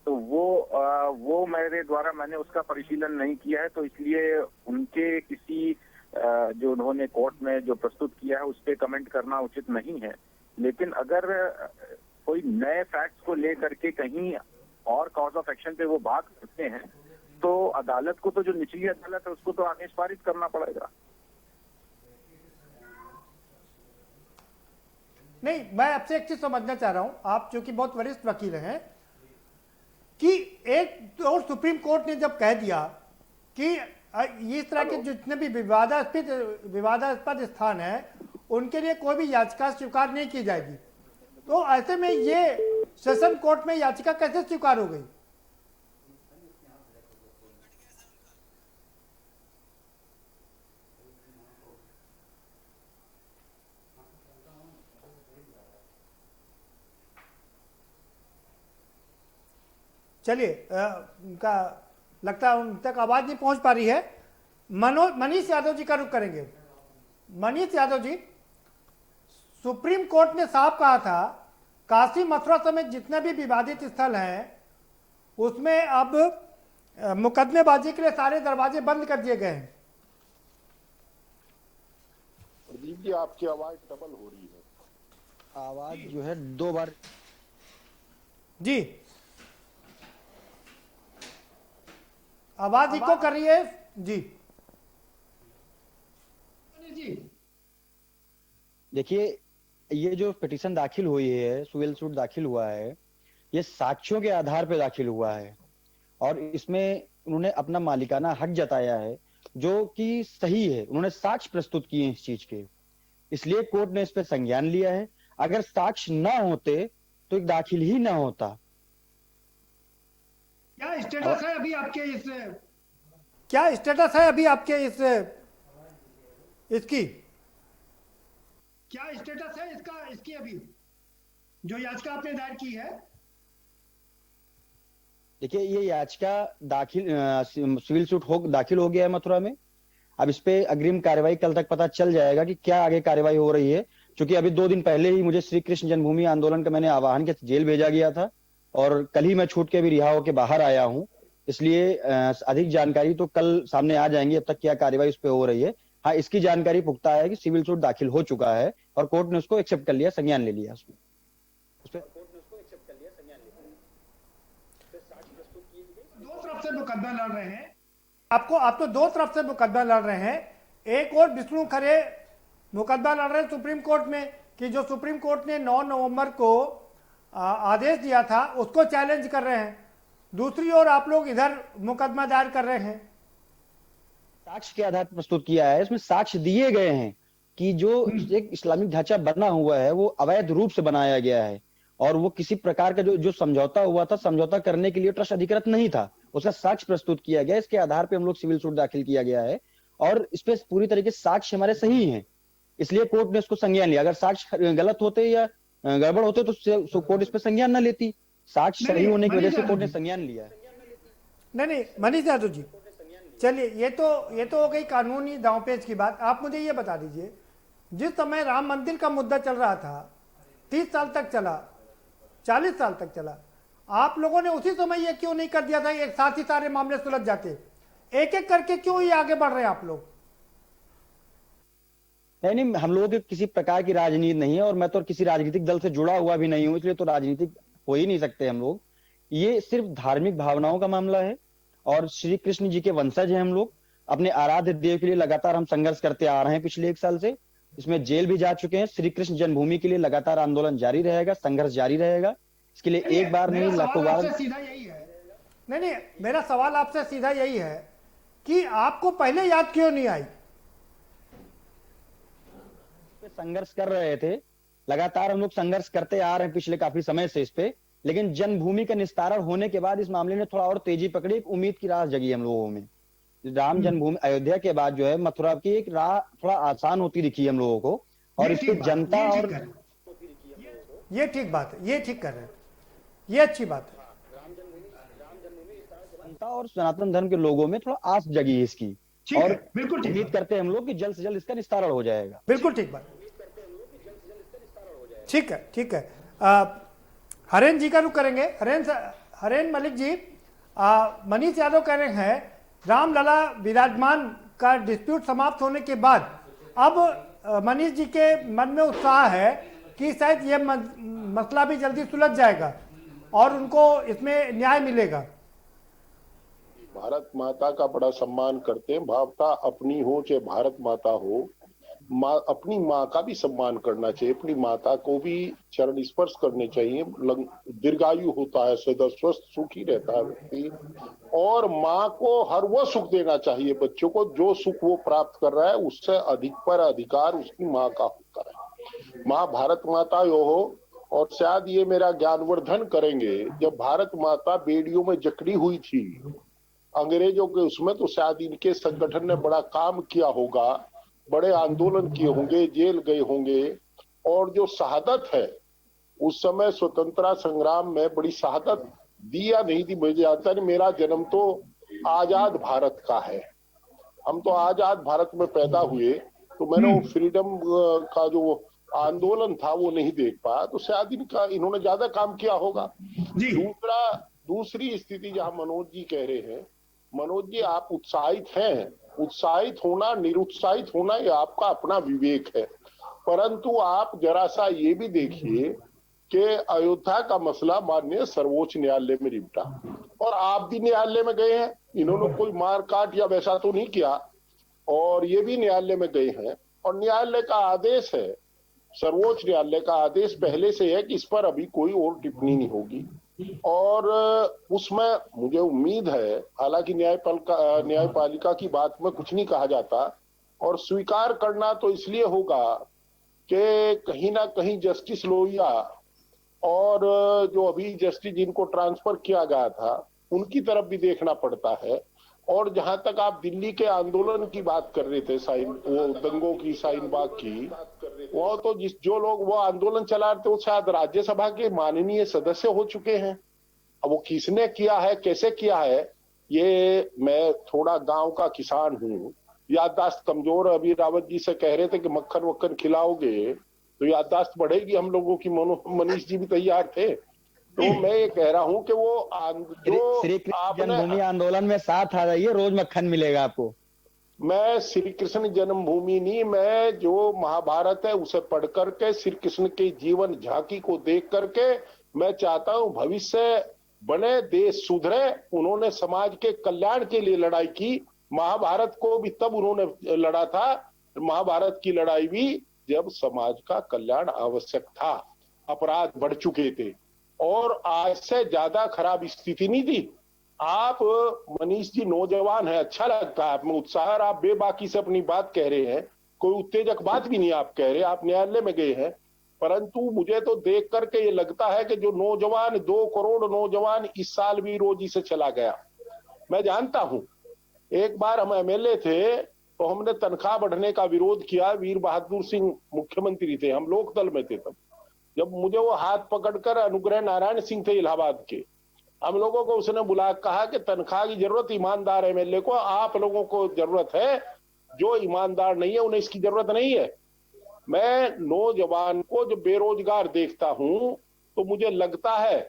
तो वो मेरे द्वारा मैंने उसका परिशीलन नहीं किया है। तो इसलिए उनके किसी जो उन्होंने कोर्ट में जो प्रस्तुत किया है उस पर कमेंट करना उचित नहीं है। लेकिन अगर कोई नए फैक्ट्स को लेकर के कहीं और कॉज ऑफ एक्शन पे वो बात करते हैं तो अदालत को, तो जो निचली अदालत है उसको तो आदेश पारित करना पड़ेगा। नहीं, मैं आपसे एक चीज समझना चाह रहा हूं, आप जो कि बहुत वरिष्ठ वकील हैं, कि एक और सुप्रीम कोर्ट ने जब कह दिया कि इस तरह के जितने भी विवादास्पद स्थान है उनके लिए कोई भी याचिका स्वीकार नहीं की जाएगी, तो ऐसे में ये सेशन कोर्ट में याचिका कैसे स्वीकार हो गई? चलिए, उनका लगता है उन तक आवाज नहीं पहुंच पा रही है। मनीष यादव जी का रुख करेंगे। मनीष यादव जी, सुप्रीम कोर्ट ने साफ कहा था काशी मथुरा समेत जितने भी विवादित स्थल हैं उसमें अब मुकदमेबाजी के लिए सारे दरवाजे बंद कर दिए गए हैं। प्रदीप जी, आपकी आवाज डबल हो रही है। आवाज जो है 2 बार जी आवाज इको कर रही है जी। देखिए, ये जो पिटीशन दाखिल हुई है, सिविल सूट दाखिल हुआ है, ये साक्ष्यों के आधार पर दाखिल हुआ है और इसमें उन्होंने अपना मालिकाना हक जताया है जो कि सही है। उन्होंने साक्ष्य प्रस्तुत किए इस चीज के, इसलिए कोर्ट ने इस पर संज्ञान लिया है। अगर साक्ष्य ना होते तो एक दाखिल ही ना होता। क्या स्टेटस है अभी आपके इसकी क्या स्टेटस है इसकी अभी जो याचिका आपने दायर की है? देखिए, ये याचिका दाखिल सिविल सूट दाखिल हो गया है मथुरा में। अब इस पे अग्रिम कार्रवाई कल तक पता चल जाएगा कि क्या आगे कार्रवाई हो रही है, क्योंकि अभी 2 दिन पहले ही मुझे श्री कृष्ण जन्मभूमि आंदोलन का मैंने आह्वान के जेल भेजा गया था और कल ही मैं छूट के भी रिहा होकर बाहर आया हूं। इसलिए अधिक जानकारी तो कल सामने आ जाएंगी। अब तक क्या कार्रवाई उस पर हो रही है, हाँ, इसकी जानकारी पुख्ता है कि सिविल सूट दाखिल हो चुका है और कोर्ट ने उसको एक्सेप्ट कर लिया, संज्ञान ले लिया। दो तरफ से मुकदमा लड़ रहे हैं आप तो 2 तरफ से मुकदमा लड़ रहे हैं। एक और विष्णु खरे मुकदमा लड़ रहे हैं सुप्रीम कोर्ट में कि जो सुप्रीम कोर्ट ने 9 नवंबर को आदेश दिया था उसको चैलेंज कर रहे हैं। दूसरी ओर आप लोग इधर मुकदमा दायर कर रहे हैं। साक्ष्य के आधार पर प्रस्तुत किया है, इसमें साक्ष्य दिए गए हैं कि जो एक इस्लामिक ढांचा बना हुआ है वो अवैध रूप से बनाया गया है और वो किसी प्रकार का जो समझौता हुआ था, समझौता करने के लिए ट्रस्ट अधिकृत नहीं था, उसका साक्ष्य प्रस्तुत किया गया। इसके आधार पर हम लोग सिविल सूट दाखिल किया गया है और इस पे पूरी तरीके से साक्ष्य हमारे सही हैं, इसलिए कोर्ट ने उसको संज्ञान लिया। अगर साक्ष्य गलत होते या गड़बड़ होते तो कोर्ट इस पे संज्ञान न लेती। साक्ष्य सही होने की वजह से कोर्ट ने संज्ञान लिया है। नहीं मनीष यादव जी, चलिए ये तो हो गई कानूनी दांवपेच की बात। आप मुझे ये बता दीजिए, जिस समय राम मंदिर का मुद्दा चल रहा था 30 साल तक चला, 40 साल तक चला, आप लोगों ने उसी समय ये क्यों नहीं कर दिया था एक साथ ही सारे मामले सुलझ जाते? एक एक करके क्यों ये आगे बढ़ रहे हैं आप लोग? नहीं, हम लोगों की किसी प्रकार की राजनीति नहीं है और मैं तो किसी राजनीतिक दल से जुड़ा हुआ भी नहीं हूं, इसलिए तो राजनीतिक हो ही नहीं सकते हम लोग। ये सिर्फ धार्मिक भावनाओं का मामला है और श्री कृष्ण जी के वंशज हैं हम लोग। अपने आराध्य देव के लिए लगातार हम संघर्ष करते आ रहे हैं पिछले 1 साल से। इसमें जेल भी जा चुके हैं। श्री कृष्ण जन्मभूमि के लिए लगातार आंदोलन जारी रहेगा, संघर्ष जारी रहेगा। इसके लिए एक बार नहीं, लाखों बार। नहीं, मेरा सवाल आपसे सीधा यही है कि आपको पहले याद क्यों नहीं आई? संघर्ष कर रहे थे, लगातार हम लोग संघर्ष करते आ रहे हैं पिछले काफी समय से इस पे, लेकिन जन्मभूमि का निस्तारण होने के बाद इस मामले ने थोड़ा और तेजी पकड़ी। एक उम्मीद की राह जगी हम लोगों में। राम जन्मभूमि अयोध्या के बाद जो है मथुरा की एक राह थोड़ा आसान होती दिखी हम लोगों को और इसकी जनता और ये ठीक बात है, ये ठीक कर रहे हैं, ये अच्छी बात है। जनता और सनातन धर्म के लोगों में थोड़ा आस जगी इसकी और बिल्कुल उम्मीद करते हैं हम लोग कि जल्द से जल्द इसका निस्तारण हो जाएगा। बिल्कुल ठीक बात, ठीक है। हरेन जी का रुख करेंगे। हरेन मलिक जी, मनीष यादव कह रहे हैं रामलला विराजमान का डिस्प्यूट समाप्त होने के बाद अब मनीष जी के मन में उत्साह है कि शायद ये मसला भी जल्दी सुलझ जाएगा और उनको इसमें न्याय मिलेगा। भारत माता का बड़ा सम्मान करते हैं। भावता अपनी हो चाहे भारत माता हो, अपनी माँ का भी सम्मान करना चाहिए। अपनी माता को भी चरण स्पर्श करने चाहिए। दीर्घायु होता है, सदा स्वस्थ सुखी रहता है व्यक्ति। और माँ को हर वो सुख देना चाहिए बच्चों को जो सुख वो प्राप्त कर रहा है, उससे अधिक पर अधिकार उसकी माँ का होता है। माँ भारत माता यो हो। और शायद ये मेरा ज्ञानवर्धन करेंगे, जब भारत माता बेड़ियों में जकड़ी हुई थी अंग्रेजों के उसमें, तो शायद इनके संगठन ने बड़ा काम किया होगा, बड़े आंदोलन किए होंगे, जेल गए होंगे। और जो शहादत है उस समय स्वतंत्रता संग्राम में बड़ी शहादत दी या नहीं दी मुझे आता नहीं। मेरा जन्म तो आजाद भारत का है, हम तो आजाद भारत में पैदा हुए, तो मैंने वो फ्रीडम का जो आंदोलन था वो नहीं देख पाया, तो शायद इन्होंने ज्यादा काम किया होगा। दूसरी स्थिति जहां मनोज जी कह रहे हैं, मनोज जी आप उत्साहित हैं, उत्साहित होना निरुत्साहित होना ये आपका अपना विवेक है, परंतु आप जरा सा ये भी देखिए कि अयोध्या का मसला माननीय सर्वोच्च न्यायालय में निपटा और आप भी न्यायालय में गए हैं, इन्होंने कोई मार काट या वैसा तो नहीं किया, और ये भी न्यायालय में गए हैं और न्यायालय का आदेश है, सर्वोच्च न्यायालय का आदेश पहले से है कि इस पर अभी कोई और टिप्पणी नहीं होगी। और उसमें मुझे उम्मीद है, हालांकि न्यायपालिका की बात में कुछ नहीं कहा जाता और स्वीकार करना तो इसलिए होगा कि कहीं ना कहीं जस्टिस लोहिया और जो अभी जस्टिस जिनको ट्रांसफर किया गया था उनकी तरफ भी देखना पड़ता है। और जहां तक आप दिल्ली के आंदोलन की बात कर रहे थे, वो दंगों की, शाहीन बाग की, वो तो जो लोग वो आंदोलन चला रहे थे वो शायद राज्यसभा के माननीय सदस्य हो चुके हैं। अब वो किसने किया है, कैसे किया है, ये मैं थोड़ा गांव का किसान हूँ, याददाश्त कमजोर। अभी रावत जी से कह रहे थे कि मक्खन वक्खन खिलाओगे तो याददाश्त बढ़ेगी हम लोगों की। मनीष जी भी तैयार थे। तो मैं ये कह रहा हूं कि वो श्री कृष्ण जन्मभूमि आंदोलन में साथ आ जाइए, रोज मक्खन मिलेगा आपको। मैं श्री कृष्ण जन्मभूमि नहीं, मैं जो महाभारत है उसे पढ़ करके श्री कृष्ण के जीवन झांकी को देख करके मैं चाहता हूं भविष्य बने, देश सुधरे। उन्होंने समाज के कल्याण के लिए लड़ाई की, महाभारत को भी तब उन्होंने लड़ा था, महाभारत की लड़ाई भी जब समाज का कल्याण आवश्यक था, अपराध बढ़ चुके थे और आज से ज्यादा खराब स्थिति नहीं थी। आप मनीष जी नौजवान है, अच्छा लगता है आप में उत्साह, आप बेबाकी से अपनी बात कह रहे हैं, कोई उत्तेजक बात भी नहीं आप कह रहे, आप न्यायालय में गए हैं, परंतु मुझे तो देख करके ये लगता है कि जो नौजवान 2 करोड़ नौजवान इस साल भी रोजी से चला गया। मैं जानता हूं, एक बार हम एमएलए थे तो हमने तनख्वाह बढ़ने का विरोध किया, वीर बहादुर सिंह मुख्यमंत्री थे, हम लोकदल में थे तब, जब मुझे वो हाथ पकड़कर अनुग्रह नारायण सिंह थे इलाहाबाद के, हम लोगों को उसने बुला कहा कि तनख्वाह की जरूरत ईमानदार एमएलए को, आप लोगों को जरूरत है, जो ईमानदार नहीं है उन्हें इसकी जरूरत नहीं है। मैं नौजवान को जब बेरोजगार देखता हूं तो मुझे लगता है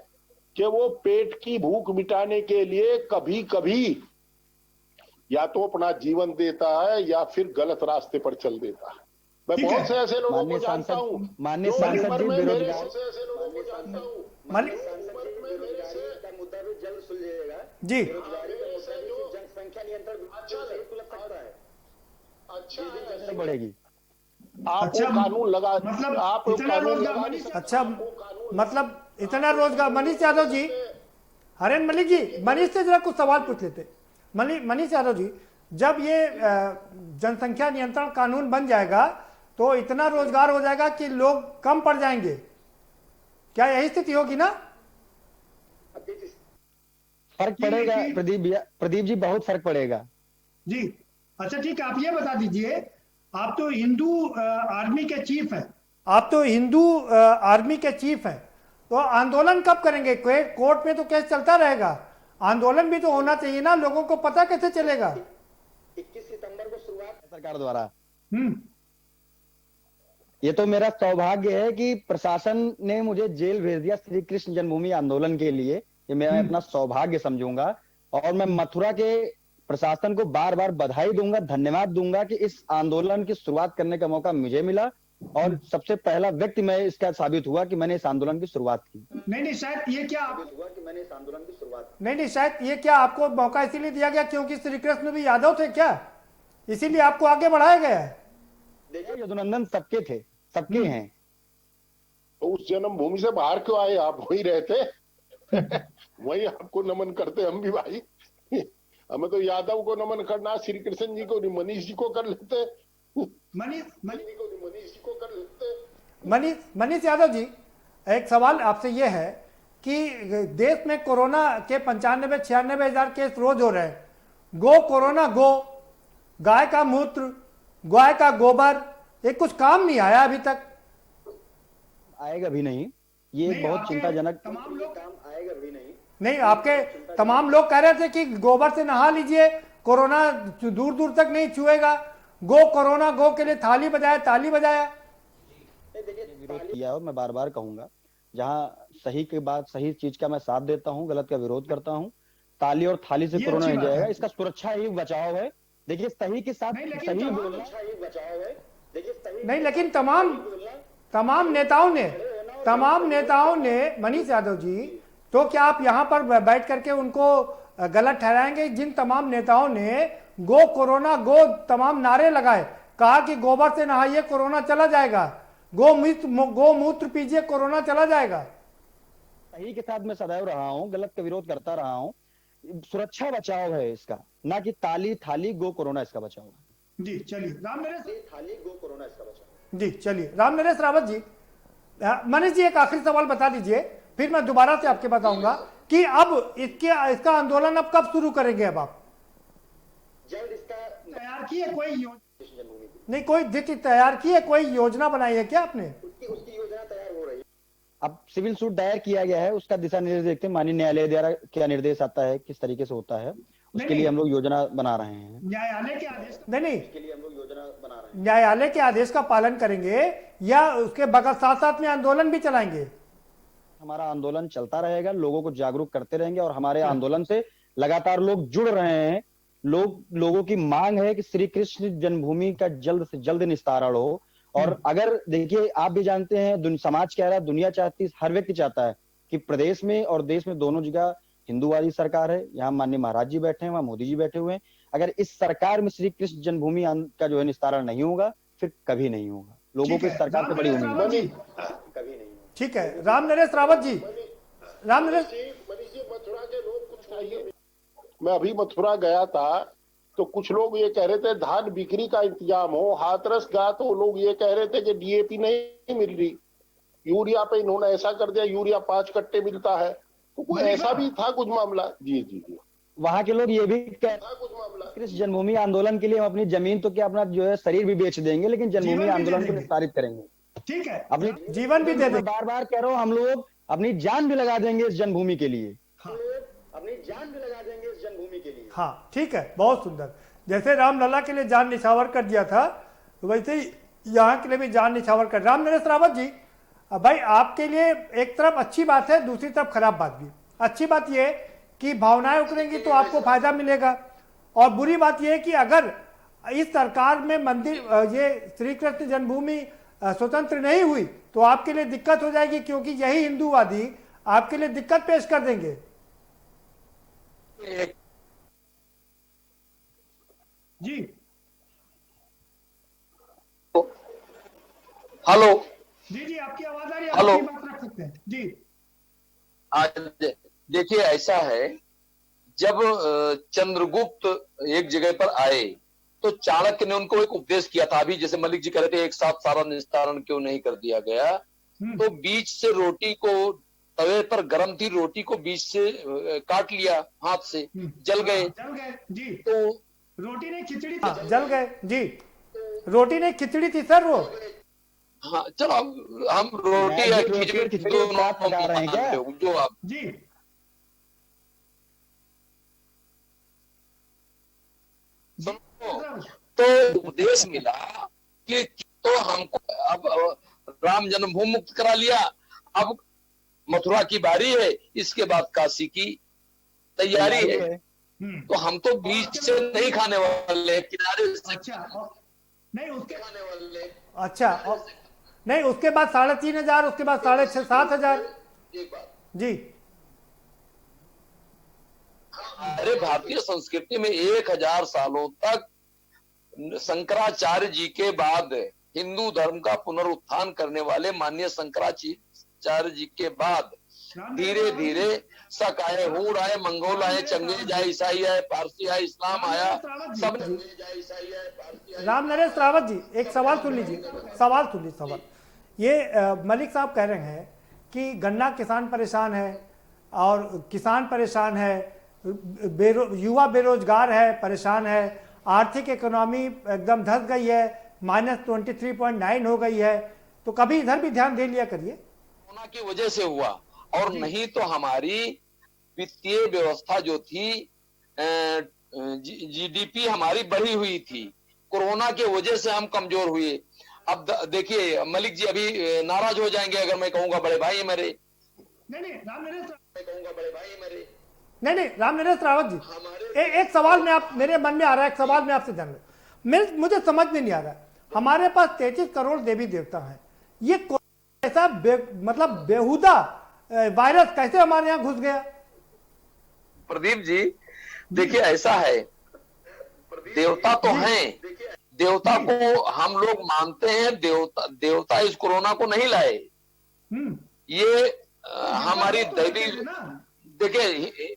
कि वो पेट की भूख मिटाने के लिए कभी कभी या तो अपना जीवन देता है या फिर गलत रास्ते पर चल देता है। मैं बहुत से ऐसे लोगों को जानता हूं, माननीय सांसद जी बेरोजगार जी जनसंख्या नियंत्रण अच्छा बढ़ेगी। आप कानून लगा, मतलब आप कानून लगा, अच्छा मतलब इतना रोजगार। मनीष यादव जी, हरेन मलिक जी, मनीष से जरा कुछ सवाल पूछ लेते। मनीष यादव जी, जब ये जनसंख्या नियंत्रण कानून बन जाएगा तो इतना रोजगार हो जाएगा कि लोग कम पड़ जाएंगे, क्या यही स्थिति होगी ना? फर्क पड़ेगा प्रदीप जी, बहुत फर्क पड़ेगा जी। अच्छा ठीक है, आप ये बता दीजिए, आप तो हिंदू आर्मी के चीफ हैं, आप तो हिंदू आर्मी के चीफ हैं, तो आंदोलन कब करेंगे? कोर्ट में तो केस चलता रहेगा, आंदोलन भी तो होना चाहिए ना, लोगों को पता कैसे चलेगा? 21 सितंबर को शुरुआत सरकार द्वारा। ये तो मेरा सौभाग्य है कि प्रशासन ने मुझे जेल भेज दिया श्री कृष्ण जन्मभूमि आंदोलन के लिए, ये मैं अपना सौभाग्य समझूंगा। और मैं मथुरा के प्रशासन को बार बार बधाई दूंगा, धन्यवाद दूंगा कि इस आंदोलन की शुरुआत करने का मौका मुझे मिला और सबसे पहला व्यक्ति मैं इसका साबित हुआ कि मैंने इस आंदोलन की शुरुआत की। नहीं शायद ये क्या हुआ कि मैंने इस आंदोलन की शुरुआत की। नहीं शायद ये क्या आपको मौका इसीलिए दिया गया क्योंकि श्री कृष्ण भी यादव थे क्या, इसीलिए आपको आगे बढ़ाया गया है? देखिए यदुनंदन सबके थे, सबके हैं। तो उस जन्मभूमि से बाहर क्यों आए आप? वही रहते वही आपको नमन करते हम भी भाई। हमें तो यादव को नमन करना, श्री कृष्ण जी को नहीं, मनीष जी को कर लेते। मनीष यादव जी, एक सवाल आपसे यह है कि देश में कोरोना के 95-96 हजार केस रोज हो रहे हैं। गो कोरोना गो, गाय का मूत्र, गाय का गोबर, ये कुछ काम नहीं आया अभी तक। आएगा भी नहीं, ये बहुत चिंताजनक। तमाम लोग काम आएगा भी नहीं। आपके तमाम लोग कह रहे थे कि गोबर से नहा लीजिए, कोरोना दूर दूर तक नहीं छुएगा। गो कोरोना गो के लिए ताली बजाया। विरोध किया है और मैं बार बार कहूंगा, जहाँ सही के बाद सही चीज का मैं साथ देता हूँ, गलत का विरोध करता हूँ। ताली और थाली से ये कोरोना अच्छी नहीं बात जाएगा, है। इसका सुरक्षा ही बचाव है। देखिए सही के साथ नहीं, लेकिन सही तमाम- बोलना नहीं, लेकिन तमाम नेताओं ने मनीष यादव जी, तो क्या आप यहाँ पर बैठ करके उनको गलत ठहराएंगे? जिन तमाम नेताओं ने गो कोरोना गो तमाम नारे लगाए, कहा कि गोबर से नहाइए कोरोना चला जाएगा, गोमूत्र पीजिए कोरोना चला जाएगा। सही के साथ मैं सदैव रहा हूँ, गलत का विरोध करता रहा हूँ। सुरक्षा बचाव है इसका, ना कि ताली थाली गो कोरोना इसका बचाव है। जी चलिए राम नरेश थाली गो कोरोना इसका बचाव। जी चलिए, राम नरेश रावत जी, मनीष जी एक आखिरी सवाल बता दीजिए, फिर मैं दोबारा से आपके बताऊंगा कि अब इसका आंदोलन अब कब शुरू करेंगे? अब आप जल्द इसका तैयार किए कोई नहीं, कोई तैयार की है, कोई योजना बनाई है क्या आपने? उसकी योजना तैयार हो रही है। अब सिविल सूट दायर किया गया है, उसका दिशा निर्देश देखते हैं माननीय न्यायालय द्वारा क्या निर्देश आता है, किस तरीके से होता है, उसके लिए हम लोग योजना बना रहे हैं। न्यायालय के आदेश नहीं, उसके लिए हम लोग योजना बना रहे हैं। न्यायालय के आदेश का पालन करेंगे या उसके बगल साथ साथ में आंदोलन भी चलाएंगे? हमारा आंदोलन चलता रहेगा, लोगों को जागरूक करते रहेंगे और हमारे आंदोलन से लगातार लोग जुड़ रहे हैं। लोगों की मांग है कि श्री कृष्ण जन्मभूमि का जल्द से जल्द निस्तारण हो। और अगर देखिए, आप भी जानते हैं, समाज कह रहा है, दुनिया चाहती है, हर व्यक्ति चाहता है कि प्रदेश में और देश में दोनों जगह हिंदूवादी सरकार है। यहाँ माननीय महाराज जी बैठे हैं, वहाँ मोदी जी बैठे हुए हैं। अगर इस सरकार में श्री कृष्ण जन्मभूमि का जो है निस्तारण नहीं होगा, फिर कभी नहीं होगा। लोगों को इस सरकार से बड़ी उम्मीद है। कभी नहीं। ठीक है, राम नरेश रावत जी, राम नरेश, मथुरा के लोग कुछ चाहिए। मैं अभी मथुरा गया था तो कुछ लोग ये कह रहे थे धान बिक्री का इंतजाम हो। हाथरस गया तो लोग ये कह रहे थे कि डीएपी नहीं मिल रही, यूरिया पे इन्होंने ऐसा कर दिया, यूरिया 5 कट्टे मिलता है। तो कोई ऐसा भी था कुछ मामला? जी जी जी, वहाँ के लोग ये भी कहते कुछ मामला कृष्ण जन्मभूमि आंदोलन के लिए हम अपनी जमीन तो क्या, अपना जो है शरीर भी बेच देंगे, लेकिन जन्मभूमि आंदोलन को विस्तारित करेंगे। ठीक है, अपनी जीवन भी दे देंगे। बार बार कह रहा हूँ, हम लोग अपनी जान भी लगा देंगे इस जन्मभूमि के लिए। अपनी जान भी लगा देंगे इस जन्मभूमि के लिए। हाँ ठीक है, बहुत सुंदर। जैसे रामलला के लिए जान निछावर कर दिया था, वैसे ही यहाँ के लिए भी जान निछावर कर। राम नरेश रावत जी, भाई आपके लिए एक तरफ अच्छी बात है, दूसरी तरफ खराब बात भी। अच्छी बात यह है कि भावनाएं उतरेंगी तो आपको फायदा मिलेगा, और बुरी बात यह है कि अगर इस सरकार में मंदिर ये श्री कृष्ण जन्मभूमि स्वतंत्र नहीं हुई तो आपके लिए दिक्कत हो जाएगी, क्योंकि यही हिंदूवादी आपके लिए दिक्कत पेश कर देंगे। जी हेलो जी, आपकी आवाज आ रही है, हेलो। आपकी बात रख सकते हैं जी। आज देखिए ऐसा है, जब चंद्रगुप्त एक जगह पर आए तो चाणक्य ने उनको एक उपदेश किया था। अभी जैसे मलिक जी कह रहे थे एक साथ सारा निस्तारण क्यों नहीं कर दिया गया, तो बीच से रोटी को, तवे पर गर्म थी रोटी को बीच से काट लिया हाथ से, जल गए जी। तो रोटी नहीं खिचड़ी हाँ, जल गए जी, रोटी नहीं खिचड़ी थी सर वो। हाँ चलो, हम रोटी या खिचड़ी दोनों बता रहे हैं क्या? जो आप जी तो उपदेश मिला कि तो हमको अब राम जन्मभूमि मुक्त करा लिया, अब मथुरा की बारी है, इसके बाद काशी की तैयारी है। तो हम तो बीच से नहीं खाने वाले, किनारे से नहीं उसके खाने वाले। अच्छा, नहीं उसके बाद 3,500, उसके बाद 6,500-7,000 जी। अरे भारतीय संस्कृति में 1000 सालों तक शंकराचार्य जी के बाद हिंदू धर्म का पुनरुत्थान करने वाले माननीय शंकराचार्य जी के बाद धीरे धीरे शक आए, हूण आए, मंगोल आए, चंगेज आए, ईसाई आए, पारसी आए, इस्लाम आया, सब राम नरेश रावत जी एक सवाल सुन लीजिए, सवाल ये मलिक साहब कह रहे हैं कि गन्ना किसान परेशान है और किसान परेशान है, युवा बेरोजगार है, परेशान है, आर्थिक इकोनॉमी एकदम धस गई है, -23.9 हो गई है, तो कभी इधर भी ध्यान दे लिया करिए। कोरोना की वजह से हुआ, और नहीं तो हमारी वित्तीय व्यवस्था जो थी, जीडीपी हमारी बढ़ी हुई थी, कोरोना के वजह से हम कमजोर हुए। अब देखिए मलिक जी अभी नाराज हो जाएंगे अगर मैं कहूंगा बड़े भाई है मेरे। नहीं राम नरेश रावत जी, एक सवाल में आप मेरे मन में आ रहा है, एक सवाल में आपसे जान मुझे समझ में नहीं आ रहा है। हमारे पास 33 करोड़ देवी देवता हैं, ये ऐसा मतलब बेहुदा वायरस कैसे हमारे यहाँ घुस गया? प्रदीप जी देखिए ऐसा है, देवता तो हैं, देवता को हम लोग मानते हैं, देवता इस कोरोना को नहीं लाए, ये हमारी दैवी। देखिए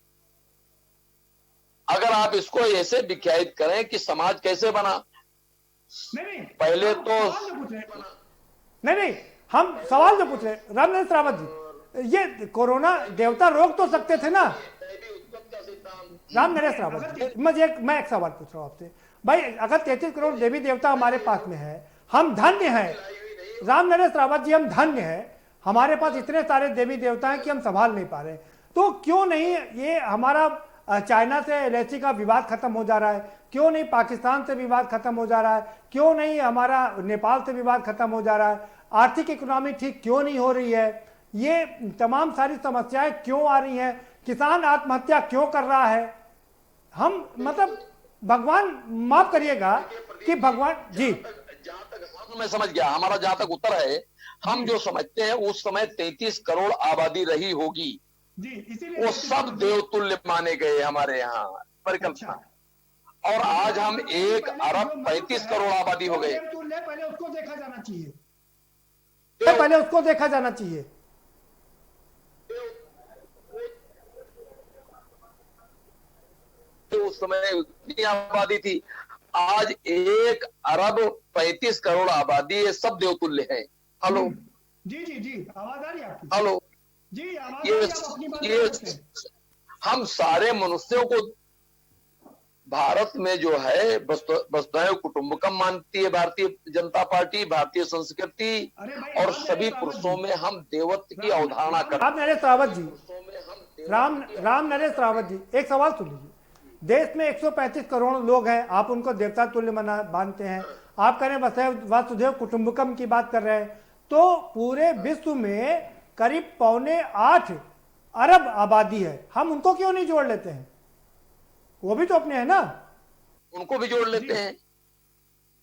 अगर आप इसको ऐसे व्याख्यायित करें कि समाज कैसे बना, पहले तो नहीं हम सवाल जो पूछ रहे राम नरेश रावत जी, ये कोरोना देवता रोक तो सकते थे ना? राम नरेश रावत जी मैं एक सवाल पूछ रहा हूँ आपसे भाई, अगर 33 करोड़ देवी देवता हमारे पास में है, हम धन्य हैं राम नरेश रावत जी, हम धन्य हैं, हमारे पास इतने सारे देवी देवता हैं कि हम संभाल नहीं पा रहे, तो क्यों नहीं ये हमारा चाइना से एलएसी का विवाद खत्म हो जा रहा है, क्यों नहीं पाकिस्तान से विवाद खत्म हो जा रहा है, क्यों नहीं हमारा नेपाल से विवाद खत्म हो जा रहा है, आर्थिक इकोनॉमी ठीक क्यों नहीं हो रही है, ये तमाम सारी समस्याएं क्यों आ रही हैं, किसान आत्महत्या क्यों कर रहा है? हम मतलब भगवान माफ करिएगा कि भगवान जी, जहां तक मैं समझ गया, हमारा जहां तक उत्तर है, हम जो समझते हैं उस समय 33 करोड़ आबादी रही होगी, वो सब देवतुल्य माने गए हमारे यहाँ परिकल्पना, और आज हम 1 अरब 35 करोड़ आबादी हो गए। पहले उसको देखा जाना चाहिए, पहले उसको देखा जाना चाहिए। उस समय उतनी आबादी थी, आज 1 अरब 35 करोड़ आबादी, ये सब देवतुल्य है। हेलो जी आवाज आ रही है आपकी? हेलो जी आवाज ये हम सारे मनुष्यों को भारत में जो है वसुधैव कुटुंबकम मानती है भारतीय जनता पार्टी, भारतीय संस्कृति, और सभी पुरुषों में हम देवत्व की अवधारणा करते हैं। राम नरेश रावत जी, राम नरेश रावत जी, एक सवाल सुन लीजिए, देश में 135 करोड़ लोग हैं, आप उनको देवता तुल्य मानते हैं, आप कह रहे हैं वसुधैव कुटुंबकम की बात कर रहे हैं, तो पूरे विश्व में करीब 7.25 अरब आबादी है, हम उनको क्यों नहीं जोड़ लेते हैं? वो भी तो अपने हैं ना, उनको भी जोड़ लेते हैं।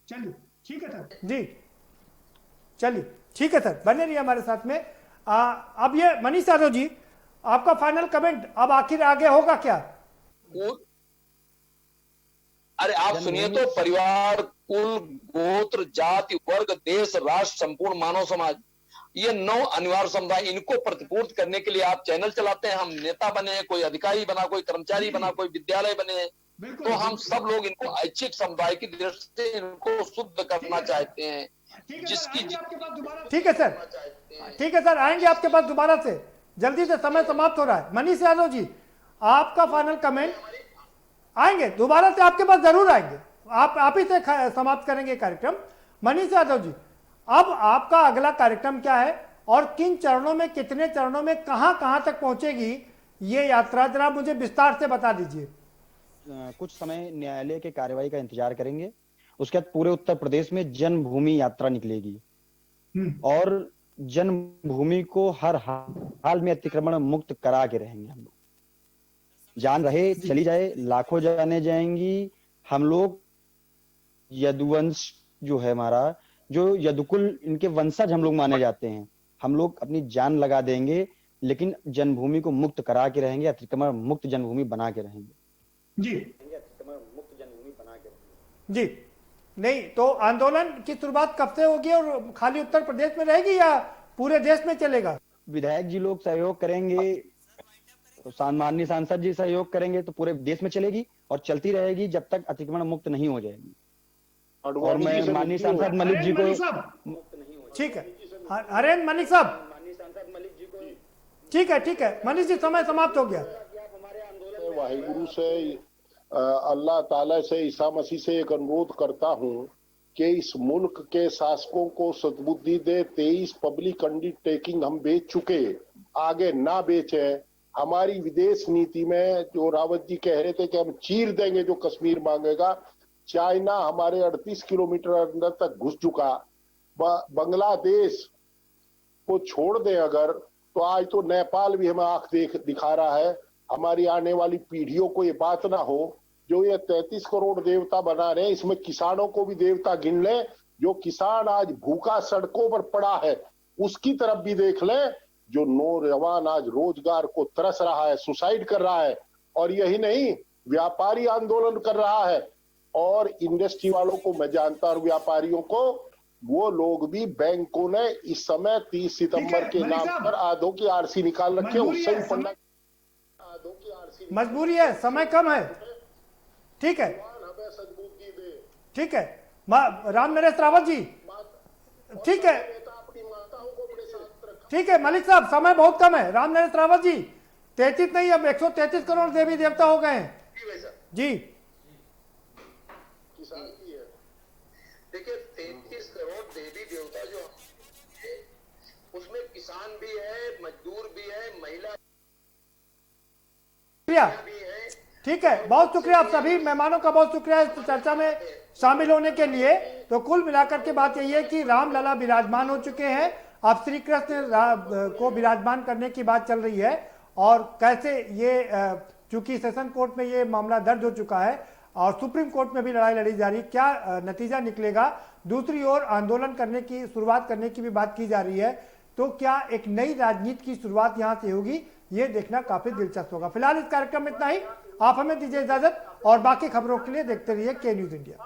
चलिए ठीक है सर जी, चलिए ठीक है सर, बने रहिए हमारे साथ में। अब ये मनीष यादव जी, आपका फाइनल कमेंट, अब आखिर आगे होगा क्या? अरे आप सुनिए तो, परिवार, कुल, गोत्र, जाति, वर्ग, देश, राष्ट्र, संपूर्ण मानव समाज, ये 9 अनिवार्य समुदाय, इनको प्रतिपूर्ति करने के लिए आप चैनल चलाते हैं, हम नेता बने, कोई अधिकारी बना, कोई कर्मचारी बना, कोई विद्यालय बने, तो हम सब लोग इनको ऐच्छिक समुदाय की दृष्टि से इनको शुद्ध करना चाहते हैं, जिसकी ठीक है सर, ठीक है सर, आएंगे आपके पास दोबारा से, जल्दी से, समय समाप्त हो रहा है। मनीष यादव जी, आपका फाइनल कमेंट, आएंगे दोबारा से आपके पास, जरूर आएंगे, आप ही से समाप्त करेंगे कार्यक्रम। मनीष यादव जी, अब आपका अगला कार्यक्रम क्या है और किन चरणों में, कितने चरणों में, कहां तक पहुंचेगी ये यात्रा, जरा मुझे विस्तार से बता दीजिए। कुछ समय न्यायालय के कार्रवाई का इंतजार करेंगे, उसके बाद पूरे उत्तर प्रदेश में जन्मभूमि यात्रा निकलेगी और जन्मभूमि को हर हाल में अतिक्रमण मुक्त करा के रहेंगे हम लोग। जान रहे चली जाए, लाखों जाने जाएंगी, हम लोग यदुवंश जो है हमारा, जो यदुकुल, इनके वंशज हम लोग माने जाते हैं, हम लोग अपनी जान लगा देंगे, लेकिन जन्मभूमि को मुक्त करा के रहेंगे, अतिक्रमण मुक्त जन्मभूमि बना के रहेंगे जी, मुक्त जन्मभूमि बना के रहेंगे जी। नहीं तो आंदोलन की शुरुआत कब से होगी और खाली उत्तर प्रदेश में रहेगी या पूरे देश में चलेगा? विधायक जी लोग सहयोग करेंगे, तो माननीय सांसद जी सहयोग करेंगे, तो पूरे देश में चलेगी और चलती रहेगी जब तक अतिक्रमण मुक्त नहीं हो जाएगी। और मैं माननीय सांसद मलिक जी को, ठीक है, हरेन मलिक साहब, ठीक है, मनीष जी, समय समाप्त हो गया। वाहिगुरु से, अल्लाह ताला से, ईसा मसीह से एक अनुरोध करता हूं कि इस मुल्क के शासकों को सद्बुद्धि दे। 23 पब्लिक अंडरटेकिंग हम बेच चुके, आगे ना बेचे। हमारी विदेश नीति में जो रावत जी कह रहे थे कि हम चीर देंगे जो कश्मीर मांगेगा, चाइना हमारे 38 किलोमीटर अंदर तक घुस चुका, बांग्लादेश को छोड़ दें अगर, तो आज तो नेपाल भी हमें आंख दिखा रहा है। हमारी आने वाली पीढ़ियों को ये बात ना हो, जो ये 33 करोड़ देवता बना रहे हैं, इसमें किसानों को भी देवता गिन ले। जो किसान आज भूखा सड़कों पर पड़ा है, उसकी तरफ भी देख ले। जो नौजवान आज रोजगार को तरस रहा है, सुसाइड कर रहा है, और यही नहीं, व्यापारी आंदोलन कर रहा है। और इंडस्ट्री वालों को मैं जानता हूं, व्यापारियों को, वो लोग भी बैंकों ने इस समय 30 सितंबर के नाम पर आधों की आरसी निकाल रखे, उससे भी फंडा। मजबूरी है, समय कम है। ठीक है, ठीक है राम नरेश रावत जी, ठीक है, ठीक है मलिक साहब, समय बहुत कम है। राम नरेश रावत जी, 33 नहीं, अब 133 करोड़ देवी देवता हो गए हैं जी। किसान की है, देखिए 33 करोड़ देवी देवता जो है, उसमें किसान भी है, मजदूर भी है, महिला भी है। ठीक है, बहुत शुक्रिया आप सभी मेहमानों का, बहुत शुक्रिया इस चर्चा में शामिल होने के लिए। तो कुल मिलाकर के बात यही है कि रामलला विराजमान हो चुके हैं। अब श्री कृष्ण को विराजमान करने की बात चल रही है, और कैसे ये चूंकि सेशन कोर्ट में ये मामला दर्ज हो चुका है और सुप्रीम कोर्ट में भी लड़ाई लड़ी जा रही है, क्या नतीजा निकलेगा। दूसरी ओर आंदोलन करने की शुरुआत करने की भी बात की जा रही है, तो क्या एक नई राजनीति की शुरुआत यहां से होगी, ये देखना काफी दिलचस्प होगा। फिलहाल इस कार्यक्रम में इतना ही, आप हमें दीजिए इजाजत और बाकी खबरों के लिए देखते रहिए के न्यूज इंडिया।